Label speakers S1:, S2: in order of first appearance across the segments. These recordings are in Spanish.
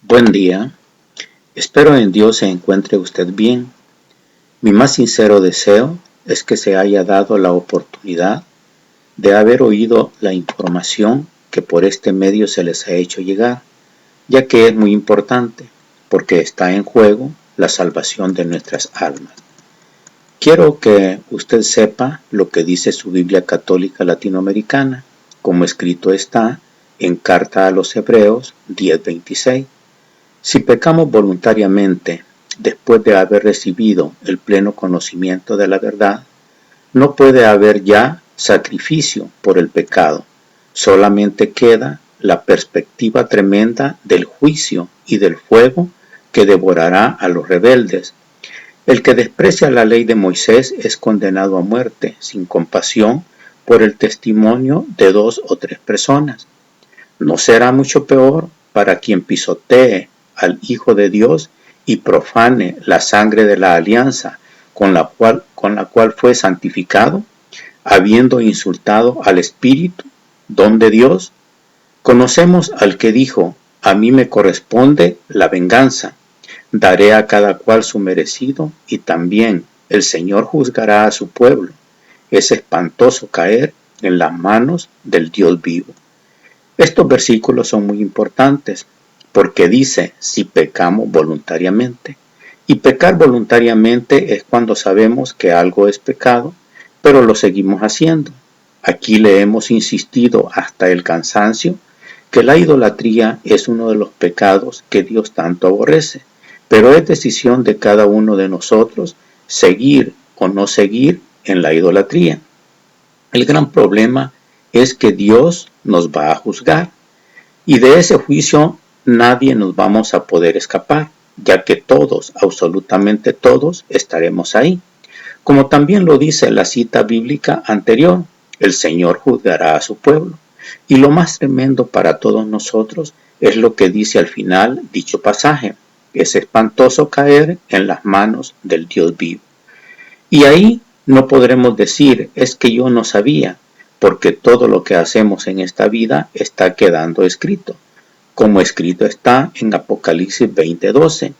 S1: Buen día, espero en Dios se encuentre usted bien. Mi más sincero deseo es que se haya dado la oportunidad de haber oído la información que por este medio se les ha hecho llegar, ya que es muy importante, porque está en juego la salvación de nuestras almas. Quiero que usted sepa lo que dice su Biblia Católica Latinoamericana, como escrito está en Carta a los Hebreos 10:26. Si pecamos voluntariamente, después de haber recibido el pleno conocimiento de la verdad, no puede haber ya sacrificio por el pecado. Solamente queda la perspectiva tremenda del juicio y del fuego que devorará a los rebeldes. El que desprecia la ley de Moisés es condenado a muerte sin compasión por el testimonio de 2 o 3 personas. ¿No será mucho peor para quien pisotee al Hijo de Dios y profane la sangre de la alianza con la cual fue santificado, habiendo insultado al Espíritu, don de Dios? Conocemos al que dijo: a mí me corresponde la venganza, daré a cada cual su merecido, y también el Señor juzgará a su pueblo. Es espantoso caer en las manos del Dios vivo. Estos versículos son muy importantes porque dice si pecamos voluntariamente. Y pecar voluntariamente es cuando sabemos que algo es pecado, pero lo seguimos haciendo. Aquí le hemos insistido hasta el cansancio que la idolatría es uno de los pecados que Dios tanto aborrece, pero es decisión de cada uno de nosotros seguir o no seguir en la idolatría. El gran problema es que Dios nos va a juzgar, y de ese juicio nadie nos vamos a poder escapar, ya que todos, absolutamente todos, estaremos ahí. Como también lo dice la cita bíblica anterior, el Señor juzgará a su pueblo. Y lo más tremendo para todos nosotros es lo que dice al final dicho pasaje: es espantoso caer en las manos del Dios vivo. Y ahí no podremos decir es que yo no sabía, porque todo lo que hacemos en esta vida está quedando escrito, como escrito está en Apocalipsis 20:12.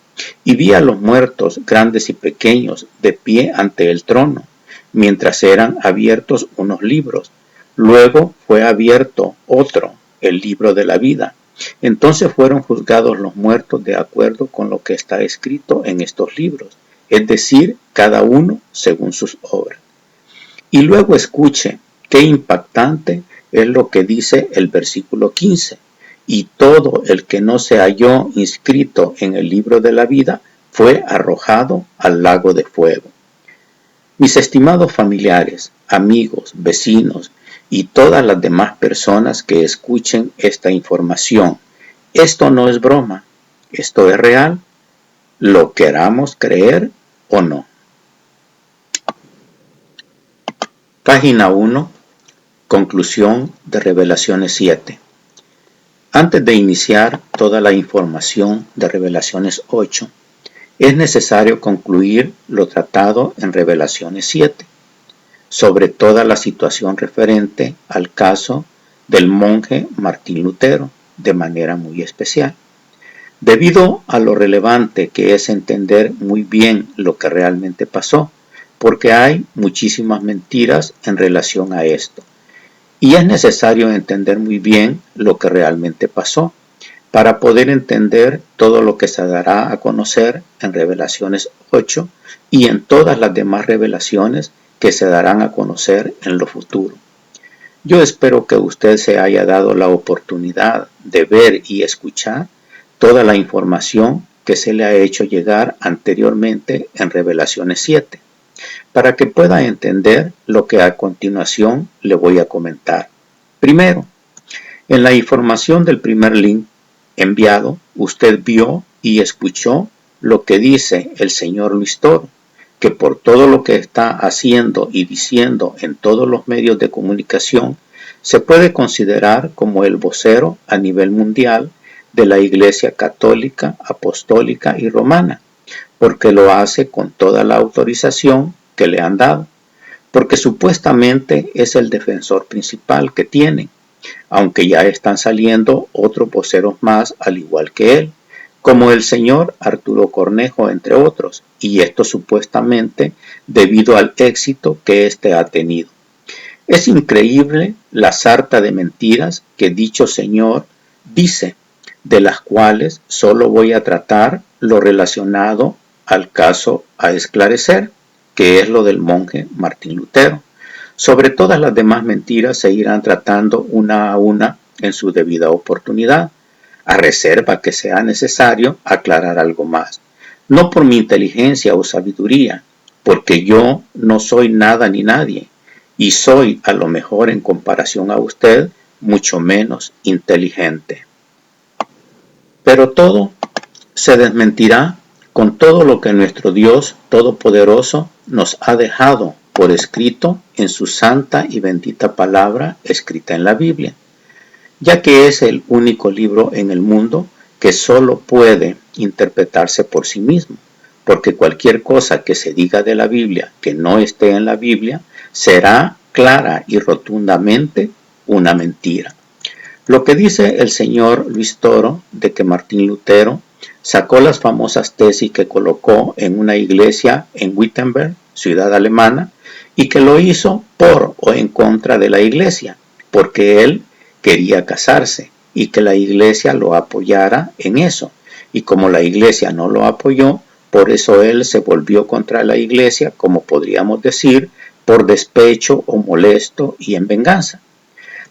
S1: Y vi a los muertos, grandes y pequeños, de pie ante el trono, mientras eran abiertos unos libros. Luego fue abierto otro, el libro de la vida. Entonces fueron juzgados los muertos de acuerdo con lo que está escrito en estos libros, es decir, cada uno según sus obras. Y luego escuche qué impactante es lo que dice el versículo 15. Y todo el que no se halló inscrito en el libro de la vida fue arrojado al lago de fuego. Mis estimados familiares, amigos, vecinos y todas las demás personas que escuchen esta información, esto no es broma, esto es real, lo queramos creer o no. Página 1. Conclusión de Revelaciones 7. Antes de iniciar toda la información de Revelaciones 8, es necesario concluir lo tratado en Revelaciones 7, sobre toda la situación referente al caso del monje Martín Lutero, de manera muy especial, debido a lo relevante que es entender muy bien lo que realmente pasó, porque hay muchísimas mentiras en relación a esto. Y es necesario entender muy bien lo que realmente pasó, para poder entender todo lo que se dará a conocer en Revelaciones 8 y en todas las demás revelaciones que se darán a conocer en lo futuro. Yo espero que usted se haya dado la oportunidad de ver y escuchar toda la información que se le ha hecho llegar anteriormente en Revelaciones 7, para que pueda entender lo que a continuación le voy a comentar. Primero, en la información del primer link enviado, usted vio y escuchó lo que dice el señor Luis Toro, que por todo lo que está haciendo y diciendo en todos los medios de comunicación, se puede considerar como el vocero a nivel mundial de la Iglesia Católica, Apostólica y Romana, porque lo hace con toda la autorización que le han dado, porque supuestamente es el defensor principal que tienen, aunque ya están saliendo otros voceros más al igual que él, como el señor Arturo Cornejo, entre otros, y esto supuestamente debido al éxito que éste ha tenido. Es increíble la sarta de mentiras que dicho señor dice, de las cuales solo voy a tratar lo relacionado al caso a esclarecer, que es lo del monje Martín Lutero. Sobre todas las demás mentiras se irán tratando una a una en su debida oportunidad, a reserva que sea necesario aclarar algo más. No por mi inteligencia o sabiduría, porque yo no soy nada ni nadie, y soy a lo mejor en comparación a usted mucho menos inteligente. Pero todo se desmentirá con todo lo que nuestro Dios Todopoderoso nos ha dejado por escrito en su santa y bendita palabra escrita en la Biblia, ya que es el único libro en el mundo que solo puede interpretarse por sí mismo, porque cualquier cosa que se diga de la Biblia que no esté en la Biblia será clara y rotundamente una mentira. Lo que dice el señor Luis Toro de que Martín Lutero sacó las famosas tesis que colocó en una iglesia en Wittenberg, ciudad alemana, y que lo hizo por o en contra de la iglesia, porque él quería casarse y que la iglesia lo apoyara en eso, y como la iglesia no lo apoyó, por eso él se volvió contra la iglesia, como podríamos decir, por despecho o molesto y en venganza.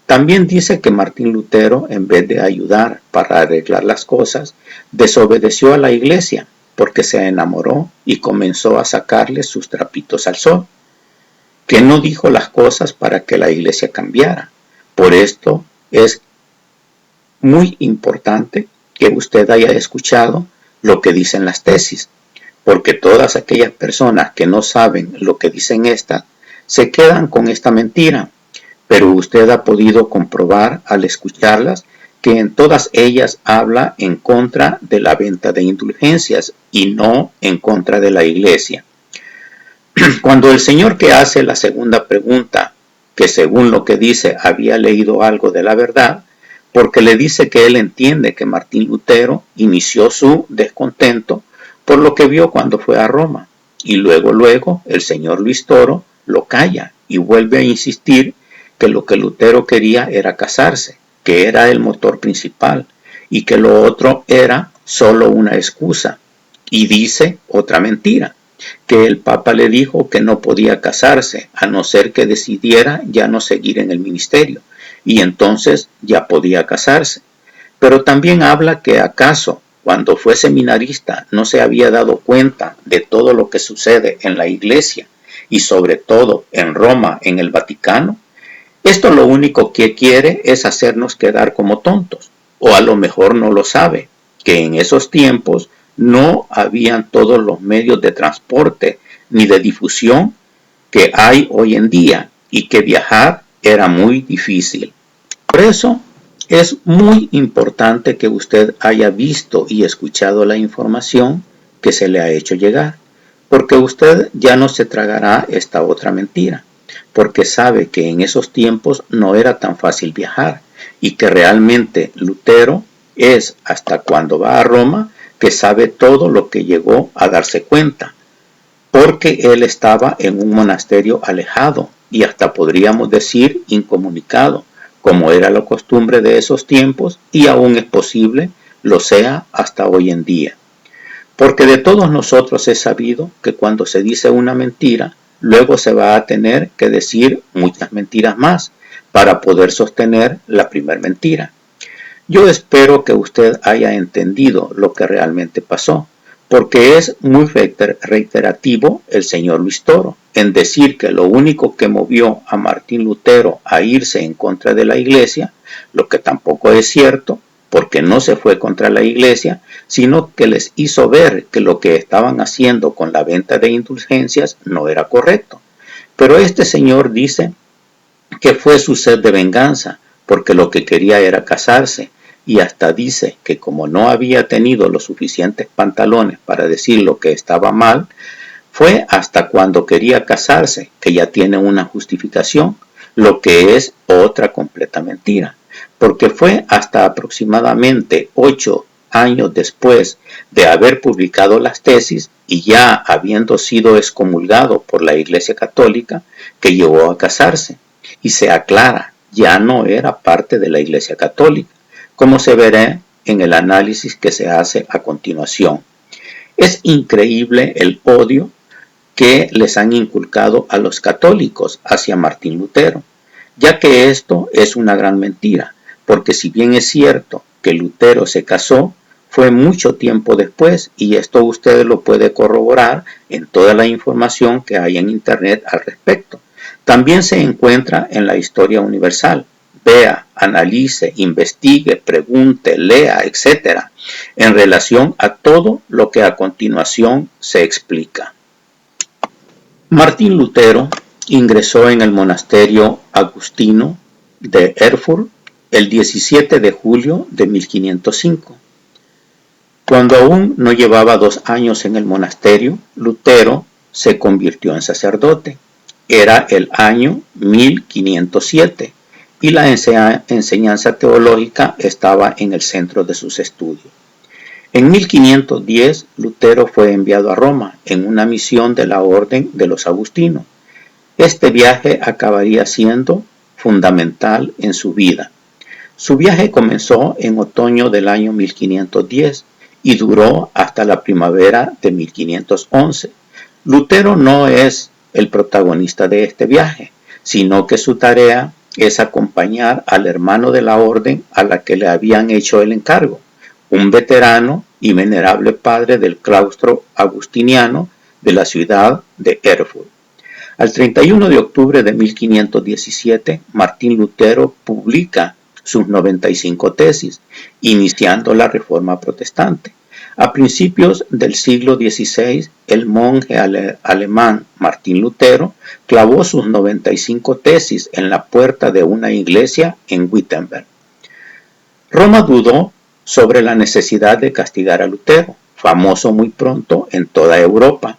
S1: También dice que Martín Lutero, en vez de ayudar para arreglar las cosas, desobedeció a la iglesia porque se enamoró y comenzó a sacarle sus trapitos al sol, que no dijo las cosas para que la iglesia cambiara. Por esto es muy importante que usted haya escuchado lo que dicen las tesis, porque todas aquellas personas que no saben lo que dicen estas, se quedan con esta mentira, pero usted ha podido comprobar al escucharlas que en todas ellas habla en contra de la venta de indulgencias y no en contra de la iglesia. Cuando el señor que hace la segunda pregunta, que según lo que dice había leído algo de la verdad, porque le dice que él entiende que Martín Lutero inició su descontento por lo que vio cuando fue a Roma, y luego el señor Luis Toro lo calla y vuelve a insistir que lo que Lutero quería era casarse, que era el motor principal, y que lo otro era solo una excusa, y dice otra mentira, que el Papa le dijo que no podía casarse, a no ser que decidiera ya no seguir en el ministerio, y entonces ya podía casarse. Pero también habla que acaso, cuando fue seminarista, no se había dado cuenta de todo lo que sucede en la iglesia, y sobre todo en Roma, en el Vaticano. Esto lo único que quiere es hacernos quedar como tontos, o a lo mejor no lo sabe, que en esos tiempos no habían todos los medios de transporte ni de difusión que hay hoy en día y que viajar era muy difícil. Por eso es muy importante que usted haya visto y escuchado la información que se le ha hecho llegar, porque usted ya no se tragará esta otra mentira, porque sabe que en esos tiempos no era tan fácil viajar y que realmente Lutero es hasta cuando va a Roma que sabe todo lo que llegó a darse cuenta, porque él estaba en un monasterio alejado y hasta podríamos decir incomunicado, como era la costumbre de esos tiempos y aún es posible lo sea hasta hoy en día. Porque de todos nosotros es sabido que cuando se dice una mentira, luego se va a tener que decir muchas mentiras más para poder sostener la primera mentira. Yo espero que usted haya entendido lo que realmente pasó, porque es muy reiterativo el señor Luis Toro en decir que lo único que movió a Martín Lutero a irse en contra de la iglesia, lo que tampoco es cierto, porque no se fue contra la iglesia, sino que les hizo ver que lo que estaban haciendo con la venta de indulgencias no era correcto. Pero este señor dice que fue su sed de venganza, porque lo que quería era casarse, y hasta dice que como no había tenido los suficientes pantalones para decir lo que estaba mal, fue hasta cuando quería casarse que ya tiene una justificación, lo que es otra completa mentira, porque fue hasta aproximadamente 8 años después de haber publicado las tesis y ya habiendo sido excomulgado por la Iglesia Católica, que llegó a casarse. Y se aclara, ya no era parte de la Iglesia Católica, como se verá en el análisis que se hace a continuación. Es increíble el odio que les han inculcado a los católicos hacia Martín Lutero, ya que esto es una gran mentira, porque si bien es cierto que Lutero se casó, fue mucho tiempo después, y esto usted lo puede corroborar en toda la información que hay en internet al respecto. También se encuentra en la Historia Universal. Vea, analice, investigue, pregunte, lea, etc., en relación a todo lo que a continuación se explica. Martín Lutero ingresó en el monasterio agustino de Erfurt el 17 de julio de 1505. Cuando aún no llevaba 2 años en el monasterio, Lutero se convirtió en sacerdote. Era el año 1507 y la enseñanza teológica estaba en el centro de sus estudios. En 1510, Lutero fue enviado a Roma en una misión de la Orden de los Agustinos. Este viaje acabaría siendo fundamental en su vida. Su viaje comenzó en otoño del año 1510 y duró hasta la primavera de 1511. Lutero no es el protagonista de este viaje, sino que su tarea es acompañar al hermano de la orden a la que le habían hecho el encargo, un veterano y venerable padre del claustro agustiniano de la ciudad de Erfurt. Al 31 de octubre de 1517, Martín Lutero publica sus 95 tesis, iniciando la Reforma Protestante. A principios del siglo XVI, el monje alemán Martín Lutero clavó sus 95 tesis en la puerta de una iglesia en Wittenberg. Roma dudó sobre la necesidad de castigar a Lutero, famoso muy pronto en toda Europa.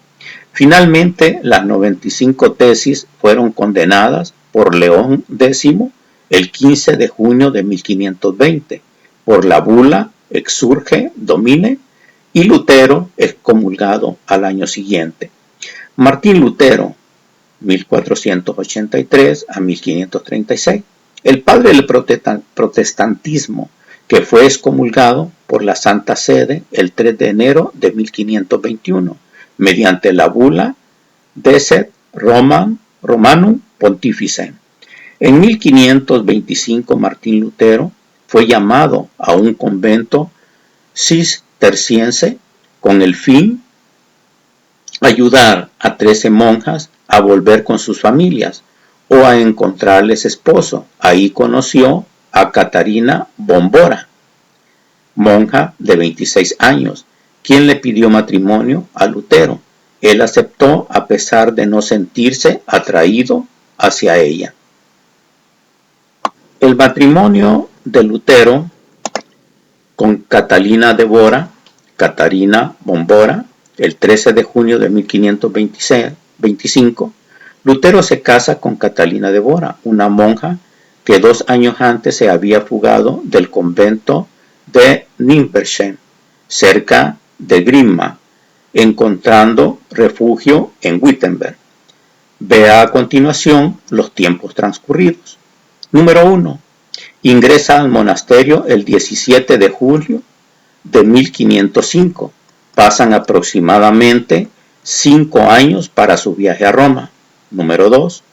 S1: Finalmente, las 95 tesis fueron condenadas por León X el 15 de junio de 1520 por la bula Exsurge Domine, y Lutero excomulgado al año siguiente. Martín Lutero, 1483 a 1536, el padre del protestantismo, que fue excomulgado por la Santa Sede el 3 de enero de 1521, mediante la bula Decet Romanum Pontifice. En 1525 Martín Lutero fue llamado a un convento cisterciense con el fin de ayudar a 13 monjas a volver con sus familias o a encontrarles esposo. Ahí conoció a Catarina Bombora, monja de 26 años, quien le pidió matrimonio a Lutero. Él aceptó a pesar de no sentirse atraído hacia ella. El matrimonio de Lutero con Catalina Catarina Bombora, el 13 de junio de 1525, Lutero se casa con Catalina de Bora, una monja que 2 años antes se había fugado del convento de Nimberschen, cerca de Grimma, encontrando refugio en Wittenberg. Vea a continuación los tiempos transcurridos. Número 1. Ingresa al monasterio el 17 de julio de 1505. Pasan aproximadamente 5 años para su viaje a Roma. Número 2.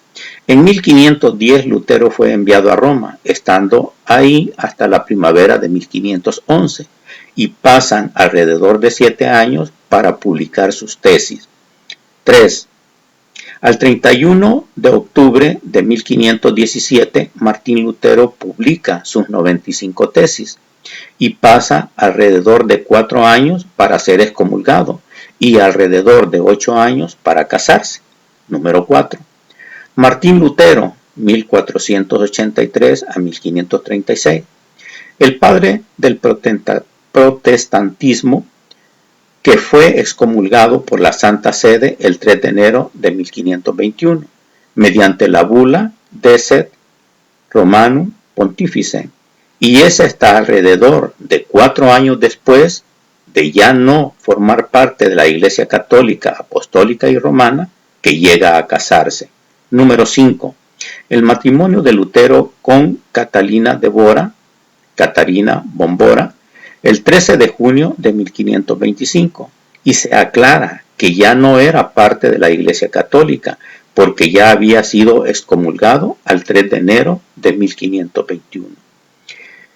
S1: En 1510 Lutero fue enviado a Roma, estando ahí hasta la primavera de 1511, y pasan alrededor de 7 años para publicar sus tesis. 3. Al 31 de octubre de 1517, Martín Lutero publica sus 95 tesis y pasa alrededor de 4 años para ser excomulgado y alrededor de 8 años para casarse. Número 4. Martín Lutero, 1483 a 1536, el padre del protestantismo, que fue excomulgado por la Santa Sede el 3 de enero de 1521, mediante la bula Decet Romanum Pontifice. y esa está alrededor de 4 años después de ya no formar parte de la Iglesia Católica, Apostólica y Romana, que llega a casarse. Número 5. El matrimonio de Lutero con Catalina Bombora, el 13 de junio de 1525, y se aclara que ya no era parte de la Iglesia Católica, porque ya había sido excomulgado al 3 de enero de 1521.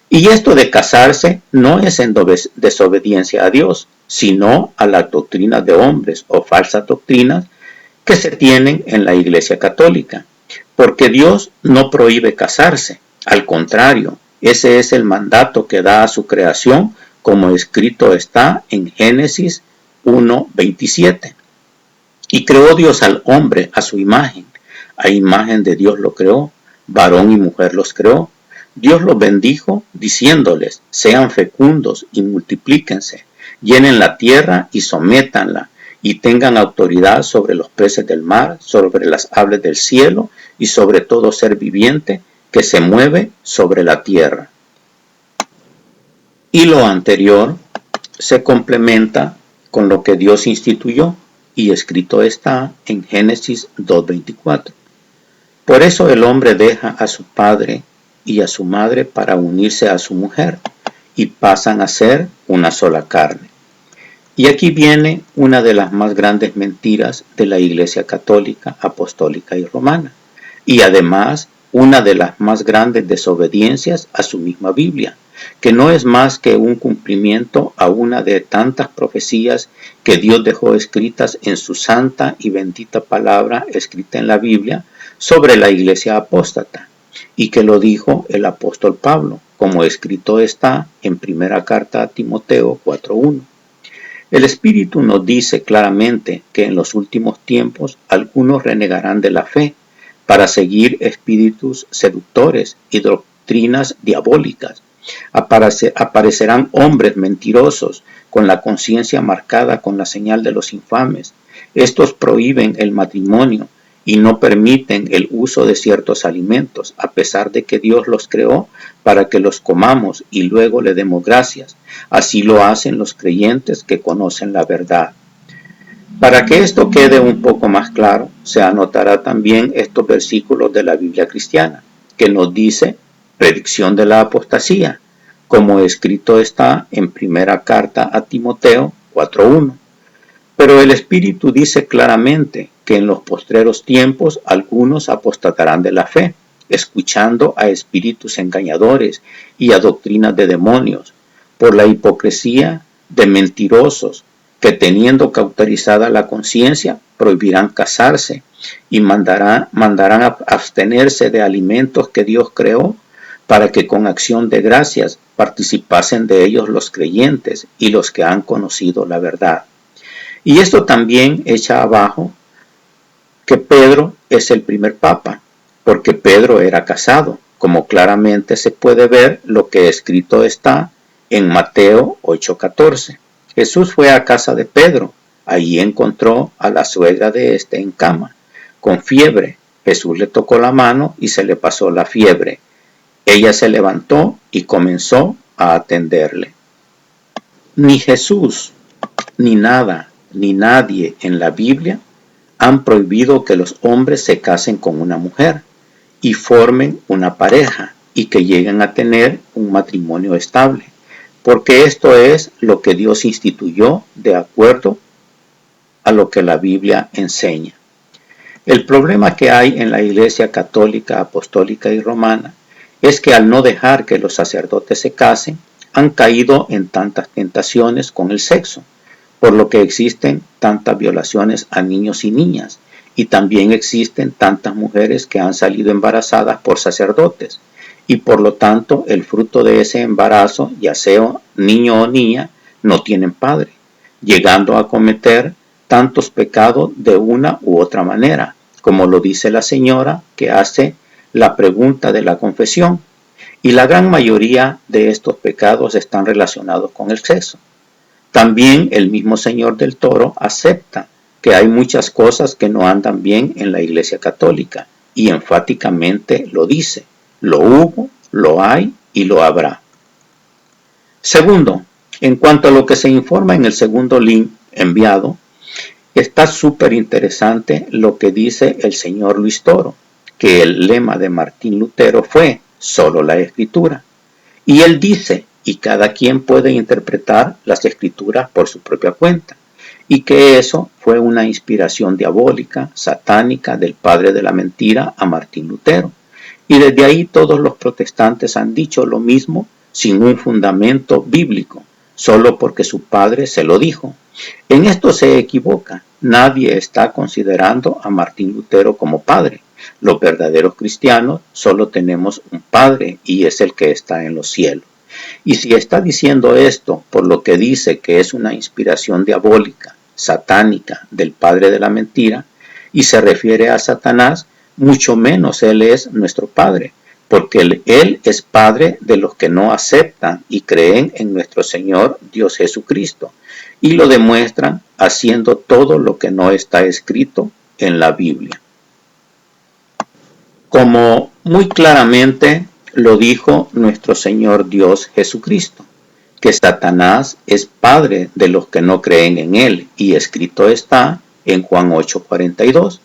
S1: Y esto de casarse no es en desobediencia a Dios, sino a las doctrinas de hombres o falsas doctrinas que se tienen en la Iglesia Católica, porque Dios no prohíbe casarse, al contrario, ese es el mandato que da a su creación, como escrito está en Génesis 1:27. Y creó Dios al hombre a su imagen, a imagen de Dios lo creó, varón y mujer los creó. Dios los bendijo diciéndoles, sean fecundos y multiplíquense, llenen la tierra y sométanla, y tengan autoridad sobre los peces del mar, sobre las aves del cielo y sobre todo ser viviente que se mueve sobre la tierra. Y lo anterior se complementa con lo que Dios instituyó, y escrito está en Génesis 2:24. Por eso el hombre deja a su padre y a su madre para unirse a su mujer, y pasan a ser una sola carne. Y aquí viene una de las más grandes mentiras de la Iglesia Católica, Apostólica y Romana, y además una de las más grandes desobediencias a su misma Biblia, que no es más que un cumplimiento a una de tantas profecías que Dios dejó escritas en su santa y bendita palabra escrita en la Biblia sobre la Iglesia apóstata, y que lo dijo el apóstol Pablo, como escrito está en primera carta a Timoteo 4:1. El Espíritu nos dice claramente que en los últimos tiempos algunos renegarán de la fe para seguir espíritus seductores y doctrinas diabólicas. Aparecerán hombres mentirosos con la conciencia marcada con la señal de los infames. Estos prohíben el matrimonio y no permiten el uso de ciertos alimentos, a pesar de que Dios los creó para que los comamos y luego le demos gracias. Así lo hacen los creyentes que conocen la verdad. Para que esto quede un poco más claro, se anotará también estos versículos de la Biblia cristiana, que nos dice predicción de la apostasía, como escrito está en primera carta a Timoteo 4:1. Pero el Espíritu dice claramente que en los postreros tiempos algunos apostatarán de la fe, escuchando a espíritus engañadores y a doctrinas de demonios, por la hipocresía de mentirosos, que teniendo cauterizada la conciencia, prohibirán casarse y mandarán a abstenerse de alimentos que Dios creó, para que con acción de gracias participasen de ellos los creyentes y los que han conocido la verdad. Y esto también echa abajo que Pedro es el primer papa, porque Pedro era casado, como claramente se puede ver lo que escrito está en Mateo 8:14. Jesús fue a casa de Pedro, allí encontró a la suegra de este en cama, con fiebre. Jesús le tocó la mano y se le pasó la fiebre. Ella se levantó y comenzó a atenderle. Ni Jesús, ni nada, ni nadie en la Biblia han prohibido que los hombres se casen con una mujer y formen una pareja y que lleguen a tener un matrimonio estable, porque esto es lo que Dios instituyó de acuerdo a lo que la Biblia enseña. El problema que hay en la Iglesia Católica, Apostólica y Romana es que al no dejar que los sacerdotes se casen, han caído en tantas tentaciones con el sexo, por lo que existen tantas violaciones a niños y niñas, y también existen tantas mujeres que han salido embarazadas por sacerdotes, y por lo tanto el fruto de ese embarazo, ya sea niño o niña, no tienen padre, llegando a cometer tantos pecados de una u otra manera, como lo dice la señora que hace la pregunta de la confesión, y la gran mayoría de estos pecados están relacionados con el sexo. También el mismo Señor del Toro acepta que hay muchas cosas que no andan bien en la Iglesia Católica y enfáticamente lo dice: lo hubo, lo hay y lo habrá. Segundo, en cuanto a lo que se informa en el segundo link enviado, está súper interesante lo que dice el señor Luis Toro, que el lema de Martín Lutero fue solo la escritura. Y él dice, y cada quien puede interpretar las escrituras por su propia cuenta, y que eso fue una inspiración diabólica, satánica del padre de la mentira a Martín Lutero. Y desde ahí todos los protestantes han dicho lo mismo sin un fundamento bíblico, solo porque su padre se lo dijo. En esto se equivoca. Nadie está considerando a Martín Lutero como padre. Los verdaderos cristianos solo tenemos un padre y es el que está en los cielos. Y si está diciendo esto por lo que dice que es una inspiración diabólica, satánica del padre de la mentira, y se refiere a Satanás, mucho menos él es nuestro padre, porque él es padre de los que no aceptan y creen en nuestro Señor Dios Jesucristo, y lo demuestran haciendo todo lo que no está escrito en la Biblia. Como muy claramente lo dijo nuestro Señor Dios Jesucristo, que Satanás es padre de los que no creen en él, y escrito está en Juan 8:42.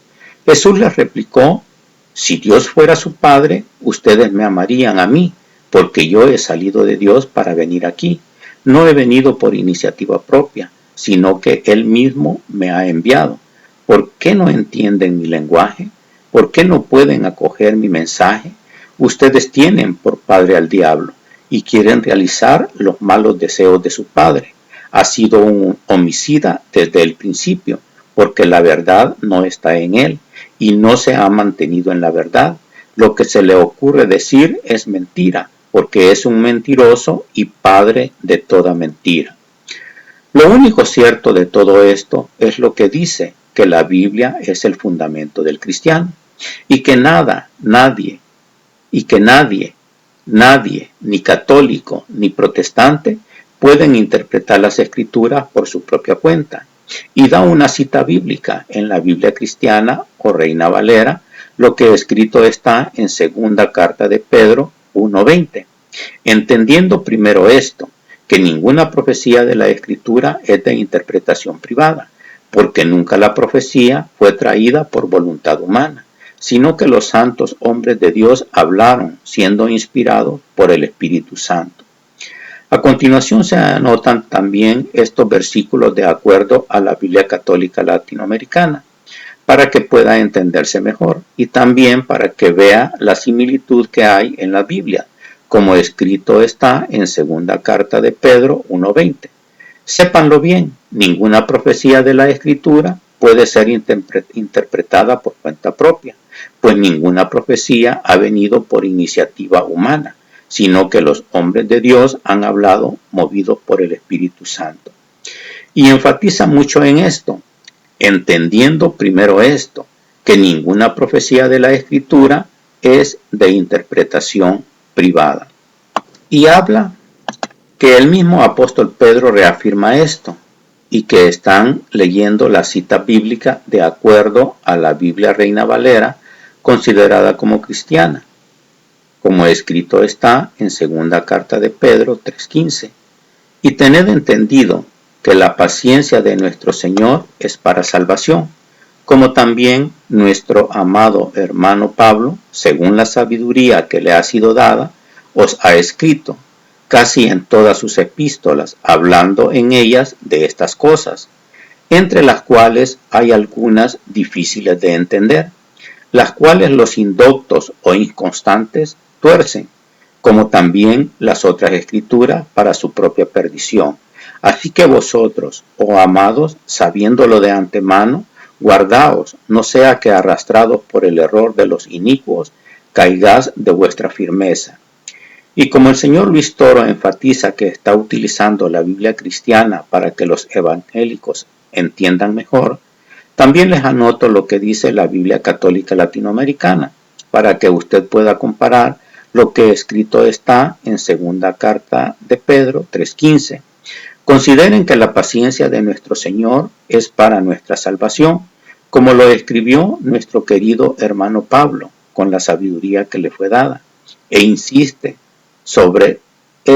S1: Jesús les replicó: si Dios fuera su padre, ustedes me amarían a mí, porque yo he salido de Dios para venir aquí. No he venido por iniciativa propia, sino que Él mismo me ha enviado. ¿Por qué no entienden mi lenguaje? ¿Por qué no pueden acoger mi mensaje? Ustedes tienen por padre al diablo y quieren realizar los malos deseos de su padre. Ha sido un homicida desde el principio, porque la verdad no está en él y no se ha mantenido en la verdad. Lo que se le ocurre decir es mentira, porque es un mentiroso y padre de toda mentira. Lo único cierto de todo esto es lo que dice, que la Biblia es el fundamento del cristiano, y que nadie, ni católico ni protestante, pueden interpretar las escrituras por su propia cuenta. Y da una cita bíblica en la Biblia cristiana o Reina Valera, lo que escrito está en segunda carta de Pedro 1:20. Entendiendo primero esto, que ninguna profecía de la Escritura es de interpretación privada, porque nunca la profecía fue traída por voluntad humana, sino que los santos hombres de Dios hablaron, siendo inspirados por el Espíritu Santo. A continuación se anotan también estos versículos de acuerdo a la Biblia Católica Latinoamericana, para que pueda entenderse mejor y también para que vea la similitud que hay en la Biblia, como escrito está en segunda carta de Pedro 1:20. Sépanlo bien, ninguna profecía de la Escritura puede ser interpretada por cuenta propia, pues ninguna profecía ha venido por iniciativa humana, sino que los hombres de Dios han hablado movidos por el Espíritu Santo. Y enfatiza mucho en esto, entendiendo primero esto, que ninguna profecía de la Escritura es de interpretación privada. Y habla que el mismo apóstol Pedro reafirma esto, y que están leyendo la cita bíblica de acuerdo a la Biblia Reina Valera, considerada como cristiana, como escrito está en segunda carta de Pedro 3:15. Y tened entendido que la paciencia de nuestro Señor es para salvación, como también nuestro amado hermano Pablo, según la sabiduría que le ha sido dada, os ha escrito, casi en todas sus epístolas, hablando en ellas de estas cosas, entre las cuales hay algunas difíciles de entender, las cuales los indoctos o inconstantes tuercen, como también las otras escrituras para su propia perdición. Así que vosotros, oh amados, sabiéndolo de antemano, guardaos, no sea que arrastrados por el error de los inicuos, caigáis de vuestra firmeza. Y como el señor Luis Toro enfatiza que está utilizando la Biblia cristiana para que los evangélicos entiendan mejor, también les anoto lo que dice la Biblia Católica Latinoamericana, para que usted pueda comparar lo que escrito está en segunda carta de Pedro 3:15. Consideren que la paciencia de nuestro Señor es para nuestra salvación, como lo escribió nuestro querido hermano Pablo, con la sabiduría que le fue dada, e insiste sobre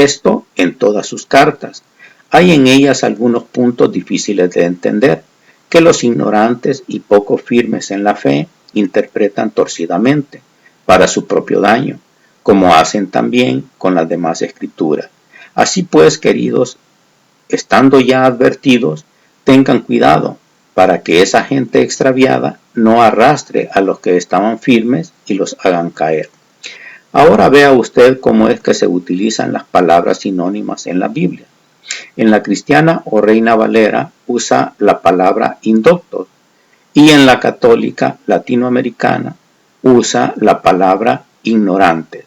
S1: esto en todas sus cartas. Hay en ellas algunos puntos difíciles de entender, que los ignorantes y poco firmes en la fe interpretan torcidamente, para su propio daño, como hacen también con las demás escrituras. Así pues, queridos, estando ya advertidos, tengan cuidado para que esa gente extraviada no arrastre a los que estaban firmes y los hagan caer. Ahora vea usted cómo es que se utilizan las palabras sinónimas en la Biblia. En la cristiana o Reina Valera usa la palabra indoctos y en la católica latinoamericana usa la palabra ignorantes.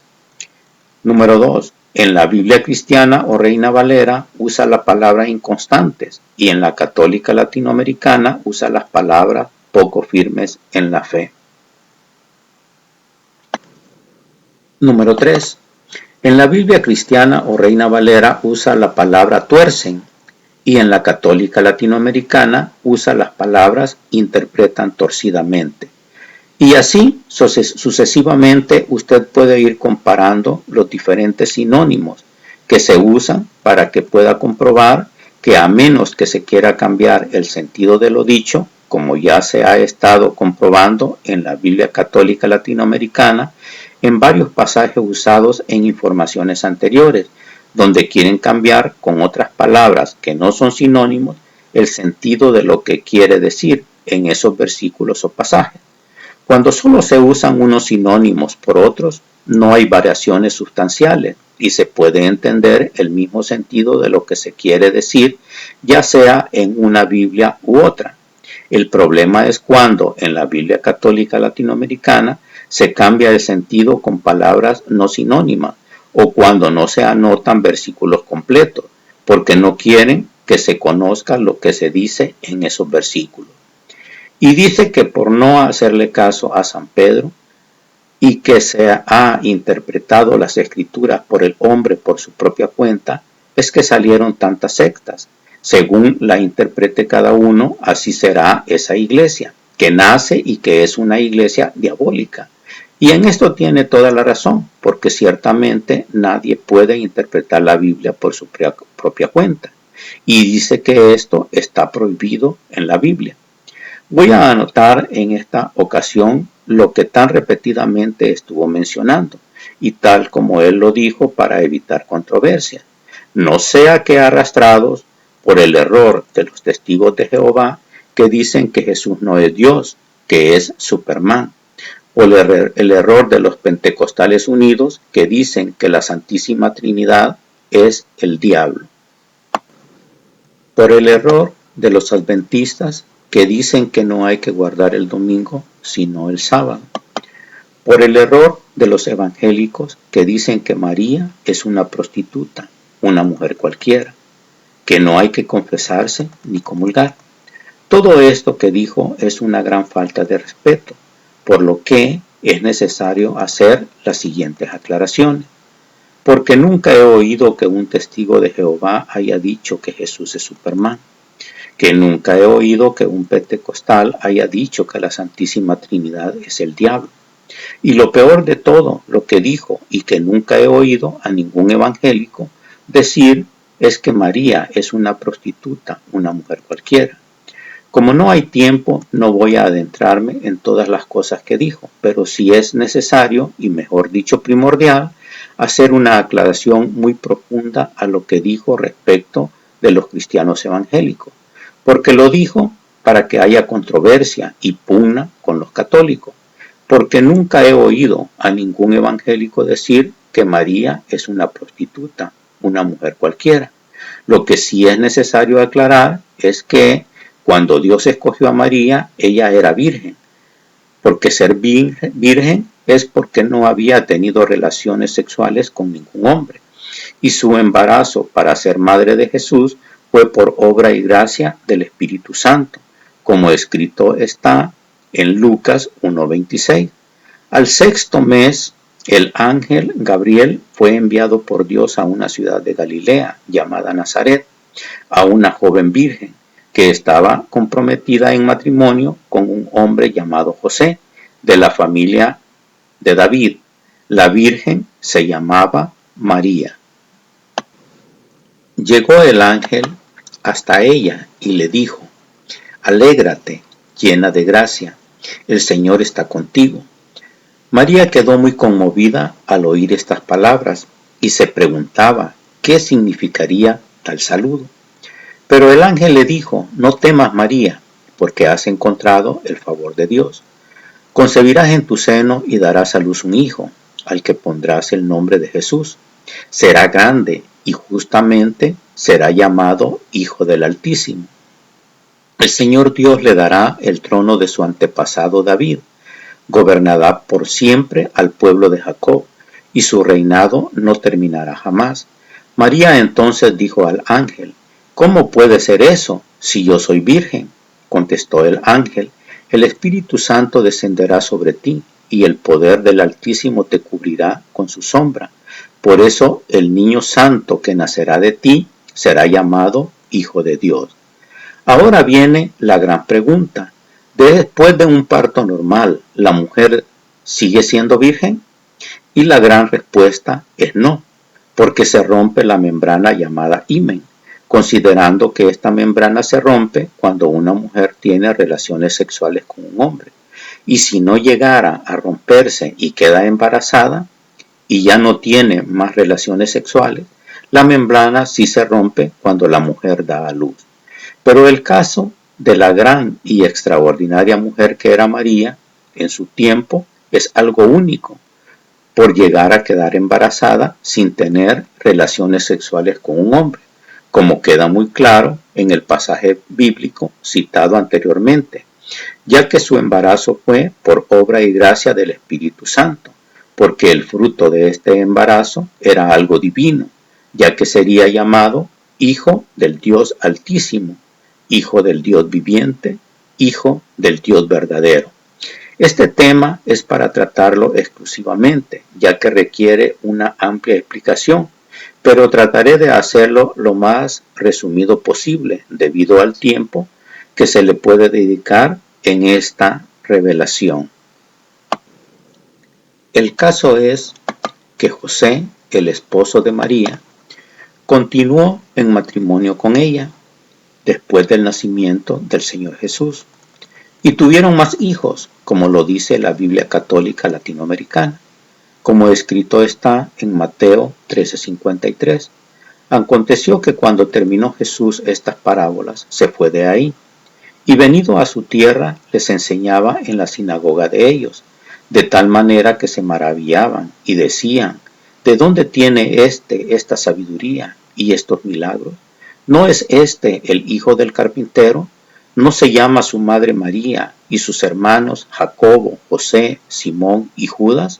S1: Número 2. En la Biblia cristiana o Reina Valera usa la palabra inconstantes y en la católica latinoamericana usa las palabras poco firmes en la fe. Número 3. En la Biblia cristiana o Reina Valera usa la palabra tuercen y en la católica latinoamericana usa las palabras interpretan torcidamente. Y así sucesivamente usted puede ir comparando los diferentes sinónimos que se usan para que pueda comprobar que a menos que se quiera cambiar el sentido de lo dicho, como ya se ha estado comprobando en la Biblia católica latinoamericana, en varios pasajes usados en informaciones anteriores, donde quieren cambiar con otras palabras que no son sinónimos el sentido de lo que quiere decir en esos versículos o pasajes. Cuando solo se usan unos sinónimos por otros, no hay variaciones sustanciales y se puede entender el mismo sentido de lo que se quiere decir, ya sea en una Biblia u otra. El problema es cuando en la Biblia católica latinoamericana se cambia el sentido con palabras no sinónimas o cuando no se anotan versículos completos, porque no quieren que se conozca lo que se dice en esos versículos. Y dice que por no hacerle caso a San Pedro y que se ha interpretado las escrituras por el hombre por su propia cuenta, es que salieron tantas sectas. Según la interprete cada uno, así será esa iglesia, que nace y que es una iglesia diabólica. Y en esto tiene toda la razón, porque ciertamente nadie puede interpretar la Biblia por su propia cuenta. Y dice que esto está prohibido en la Biblia. Voy a anotar en esta ocasión lo que tan repetidamente estuvo mencionando, y tal como él lo dijo para evitar controversia. No sea que arrastrados por el error de los testigos de Jehová que dicen que Jesús no es Dios, que es Superman, o el error de los pentecostales unidos que dicen que la Santísima Trinidad es el diablo, por el error de los adventistas que dicen que no hay que guardar el domingo sino el sábado, por el error de los evangélicos que dicen que María es una prostituta, una mujer cualquiera, que no hay que confesarse ni comulgar. Todo esto que dijo es una gran falta de respeto, por lo que es necesario hacer las siguientes aclaraciones. Porque nunca he oído que un testigo de Jehová haya dicho que Jesús es Superman, que nunca he oído que un pentecostal haya dicho que la Santísima Trinidad es el diablo. Y lo peor de todo, lo que dijo y que nunca he oído a ningún evangélico decir es que María es una prostituta, una mujer cualquiera. Como no hay tiempo, no voy a adentrarme en todas las cosas que dijo, pero sí es necesario, y mejor dicho primordial, hacer una aclaración muy profunda a lo que dijo respecto de los cristianos evangélicos, porque lo dijo para que haya controversia y pugna con los católicos, porque nunca he oído a ningún evangélico decir que María es una prostituta, una mujer cualquiera. Lo que sí es necesario aclarar es que cuando Dios escogió a María, ella era virgen, porque ser virgen es porque no había tenido relaciones sexuales con ningún hombre, y su embarazo para ser madre de Jesús fue por obra y gracia del Espíritu Santo, como escrito está en Lucas 1:26. Al sexto mes, el ángel Gabriel fue enviado por Dios a una ciudad de Galilea llamada Nazaret, a una joven virgen que estaba comprometida en matrimonio con un hombre llamado José, de la familia de David. La virgen se llamaba María. Llegó el ángel hasta ella y le dijo: Alégrate, llena de gracia, el Señor está contigo. María quedó muy conmovida al oír estas palabras y se preguntaba qué significaría tal saludo. Pero el ángel le dijo: No temas, María, porque has encontrado el favor de Dios. Concebirás en tu seno y darás a luz un hijo, al que pondrás el nombre de Jesús. Será grande y justamente será llamado Hijo del Altísimo. El Señor Dios le dará el trono de su antepasado David. Gobernará por siempre al pueblo de Jacob, y su reinado no terminará jamás. María entonces dijo al ángel: ¿Cómo puede ser eso, si yo soy virgen? Contestó el ángel: El Espíritu Santo descenderá sobre ti, y el poder del Altísimo te cubrirá con su sombra. Por eso el niño santo que nacerá de ti será llamado Hijo de Dios. Ahora viene la gran pregunta. Después de un parto normal, ¿la mujer sigue siendo virgen? Y la gran respuesta es no, porque se rompe la membrana llamada himen, considerando que esta membrana se rompe cuando una mujer tiene relaciones sexuales con un hombre. Y si no llegara a romperse y queda embarazada y ya no tiene más relaciones sexuales, la membrana sí se rompe cuando la mujer da a luz. Pero el caso de la gran y extraordinaria mujer que era María en su tiempo es algo único, por llegar a quedar embarazada sin tener relaciones sexuales con un hombre, como queda muy claro en el pasaje bíblico citado anteriormente, ya que su embarazo fue por obra y gracia del Espíritu Santo, porque el fruto de este embarazo era algo divino, ya que sería llamado Hijo del Dios Altísimo, Hijo del Dios viviente, Hijo del Dios verdadero. Este tema es para tratarlo exclusivamente, ya que requiere una amplia explicación, pero trataré de hacerlo lo más resumido posible debido al tiempo que se le puede dedicar en esta revelación. El caso es que José, el esposo de María, continuó en matrimonio con ella después del nacimiento del Señor Jesús, y tuvieron más hijos, como lo dice la Biblia Católica Latinoamericana, como escrito está en Mateo 13:53. Aconteció que cuando terminó Jesús estas parábolas, se fue de ahí, y venido a su tierra les enseñaba en la sinagoga de ellos, de tal manera que se maravillaban y decían: ¿De dónde tiene esta sabiduría y estos milagros? ¿No es este el hijo del carpintero? ¿No se llama su madre María y sus hermanos Jacobo, José, Simón y Judas?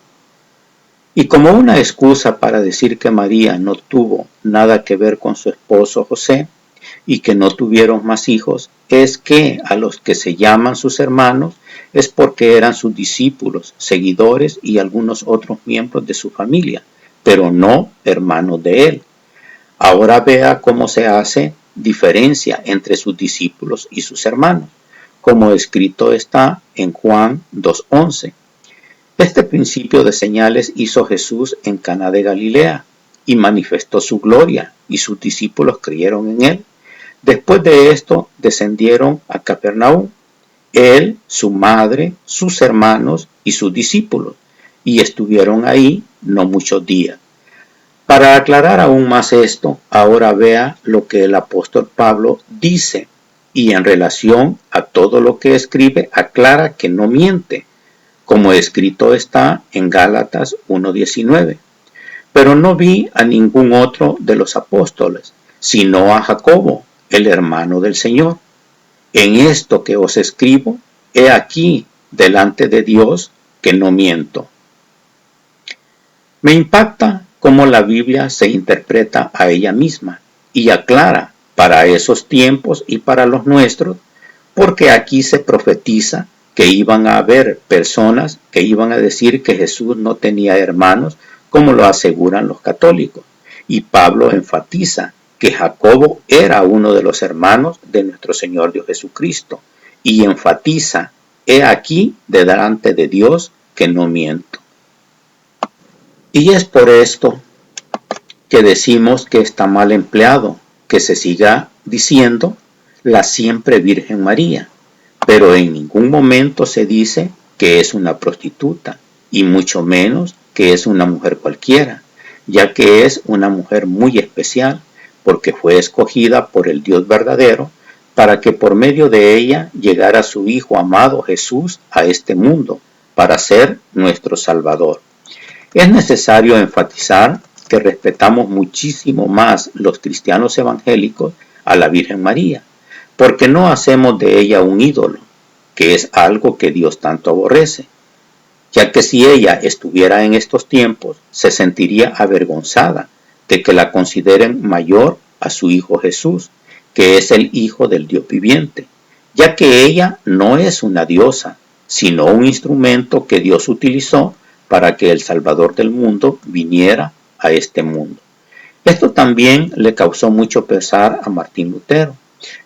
S1: Y como una excusa para decir que María no tuvo nada que ver con su esposo José y que no tuvieron más hijos, es que a los que se llaman sus hermanos es porque eran sus discípulos, seguidores y algunos otros miembros de su familia, pero no hermanos de él. Ahora vea cómo se hace diferencia entre sus discípulos y sus hermanos, como escrito está en Juan 2:11. Este principio de señales hizo Jesús en Caná de Galilea y manifestó su gloria, y sus discípulos creyeron en él. Después de esto descendieron a Capernaum, él, su madre, sus hermanos y sus discípulos, y estuvieron ahí no muchos días. Para aclarar aún más esto, ahora vea lo que el apóstol Pablo dice, y en relación a todo lo que escribe aclara que no miente, como escrito está en Gálatas 1:19. Pero no vi a ningún otro de los apóstoles, sino a Jacobo, el hermano del Señor. En esto que os escribo, he aquí delante de Dios que no miento. Me impacta cómo la Biblia se interpreta a ella misma y aclara para esos tiempos y para los nuestros, porque aquí se profetiza que iban a haber personas que iban a decir que Jesús no tenía hermanos, como lo aseguran los católicos. Y Pablo enfatiza que Jacobo era uno de los hermanos de nuestro Señor Dios Jesucristo, y enfatiza: he aquí delante de Dios que no miento. Y es por esto que decimos que está mal empleado que se siga diciendo la siempre Virgen María, pero en ningún momento se dice que es una prostituta, y mucho menos que es una mujer cualquiera, ya que es una mujer muy especial, porque fue escogida por el Dios verdadero para que por medio de ella llegara su Hijo amado Jesús a este mundo, para ser nuestro Salvador. Es necesario enfatizar que respetamos muchísimo más los cristianos evangélicos a la Virgen María, porque no hacemos de ella un ídolo, que es algo que Dios tanto aborrece, ya que si ella estuviera en estos tiempos, se sentiría avergonzada de que la consideren mayor a su Hijo Jesús, que es el Hijo del Dios viviente, ya que ella no es una diosa, sino un instrumento que Dios utilizó para que el Salvador del mundo viniera a este mundo. Esto también le causó mucho pesar a Martín Lutero,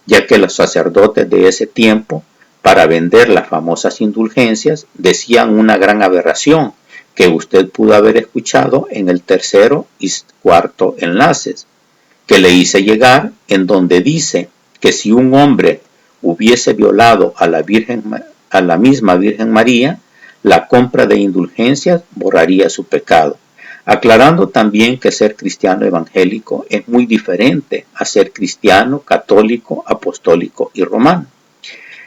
S1: ya que los sacerdotes de ese tiempo, para vender las famosas indulgencias, decían una gran aberración que usted pudo haber escuchado en el tercero y cuarto enlaces, que le hice llegar, en donde dice que si un hombre hubiese violado a la misma Virgen María, la compra de indulgencias borraría su pecado, aclarando también que ser cristiano evangélico es muy diferente a ser cristiano, católico, apostólico y romano.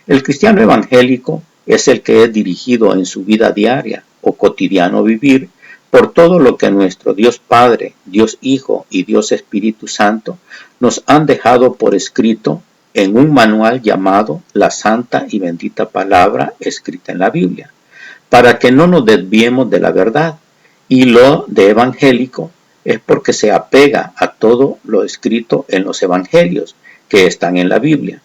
S1: El cristiano evangélico es el que es dirigido en su vida diaria o cotidiano vivir por todo lo que nuestro Dios Padre, Dios Hijo y Dios Espíritu Santo nos han dejado por escrito en un manual llamado la Santa y Bendita Palabra escrita en la Biblia, para que no nos desviemos de la verdad. Y lo de evangélico es porque se apega a todo lo escrito en los evangelios que están en la Biblia.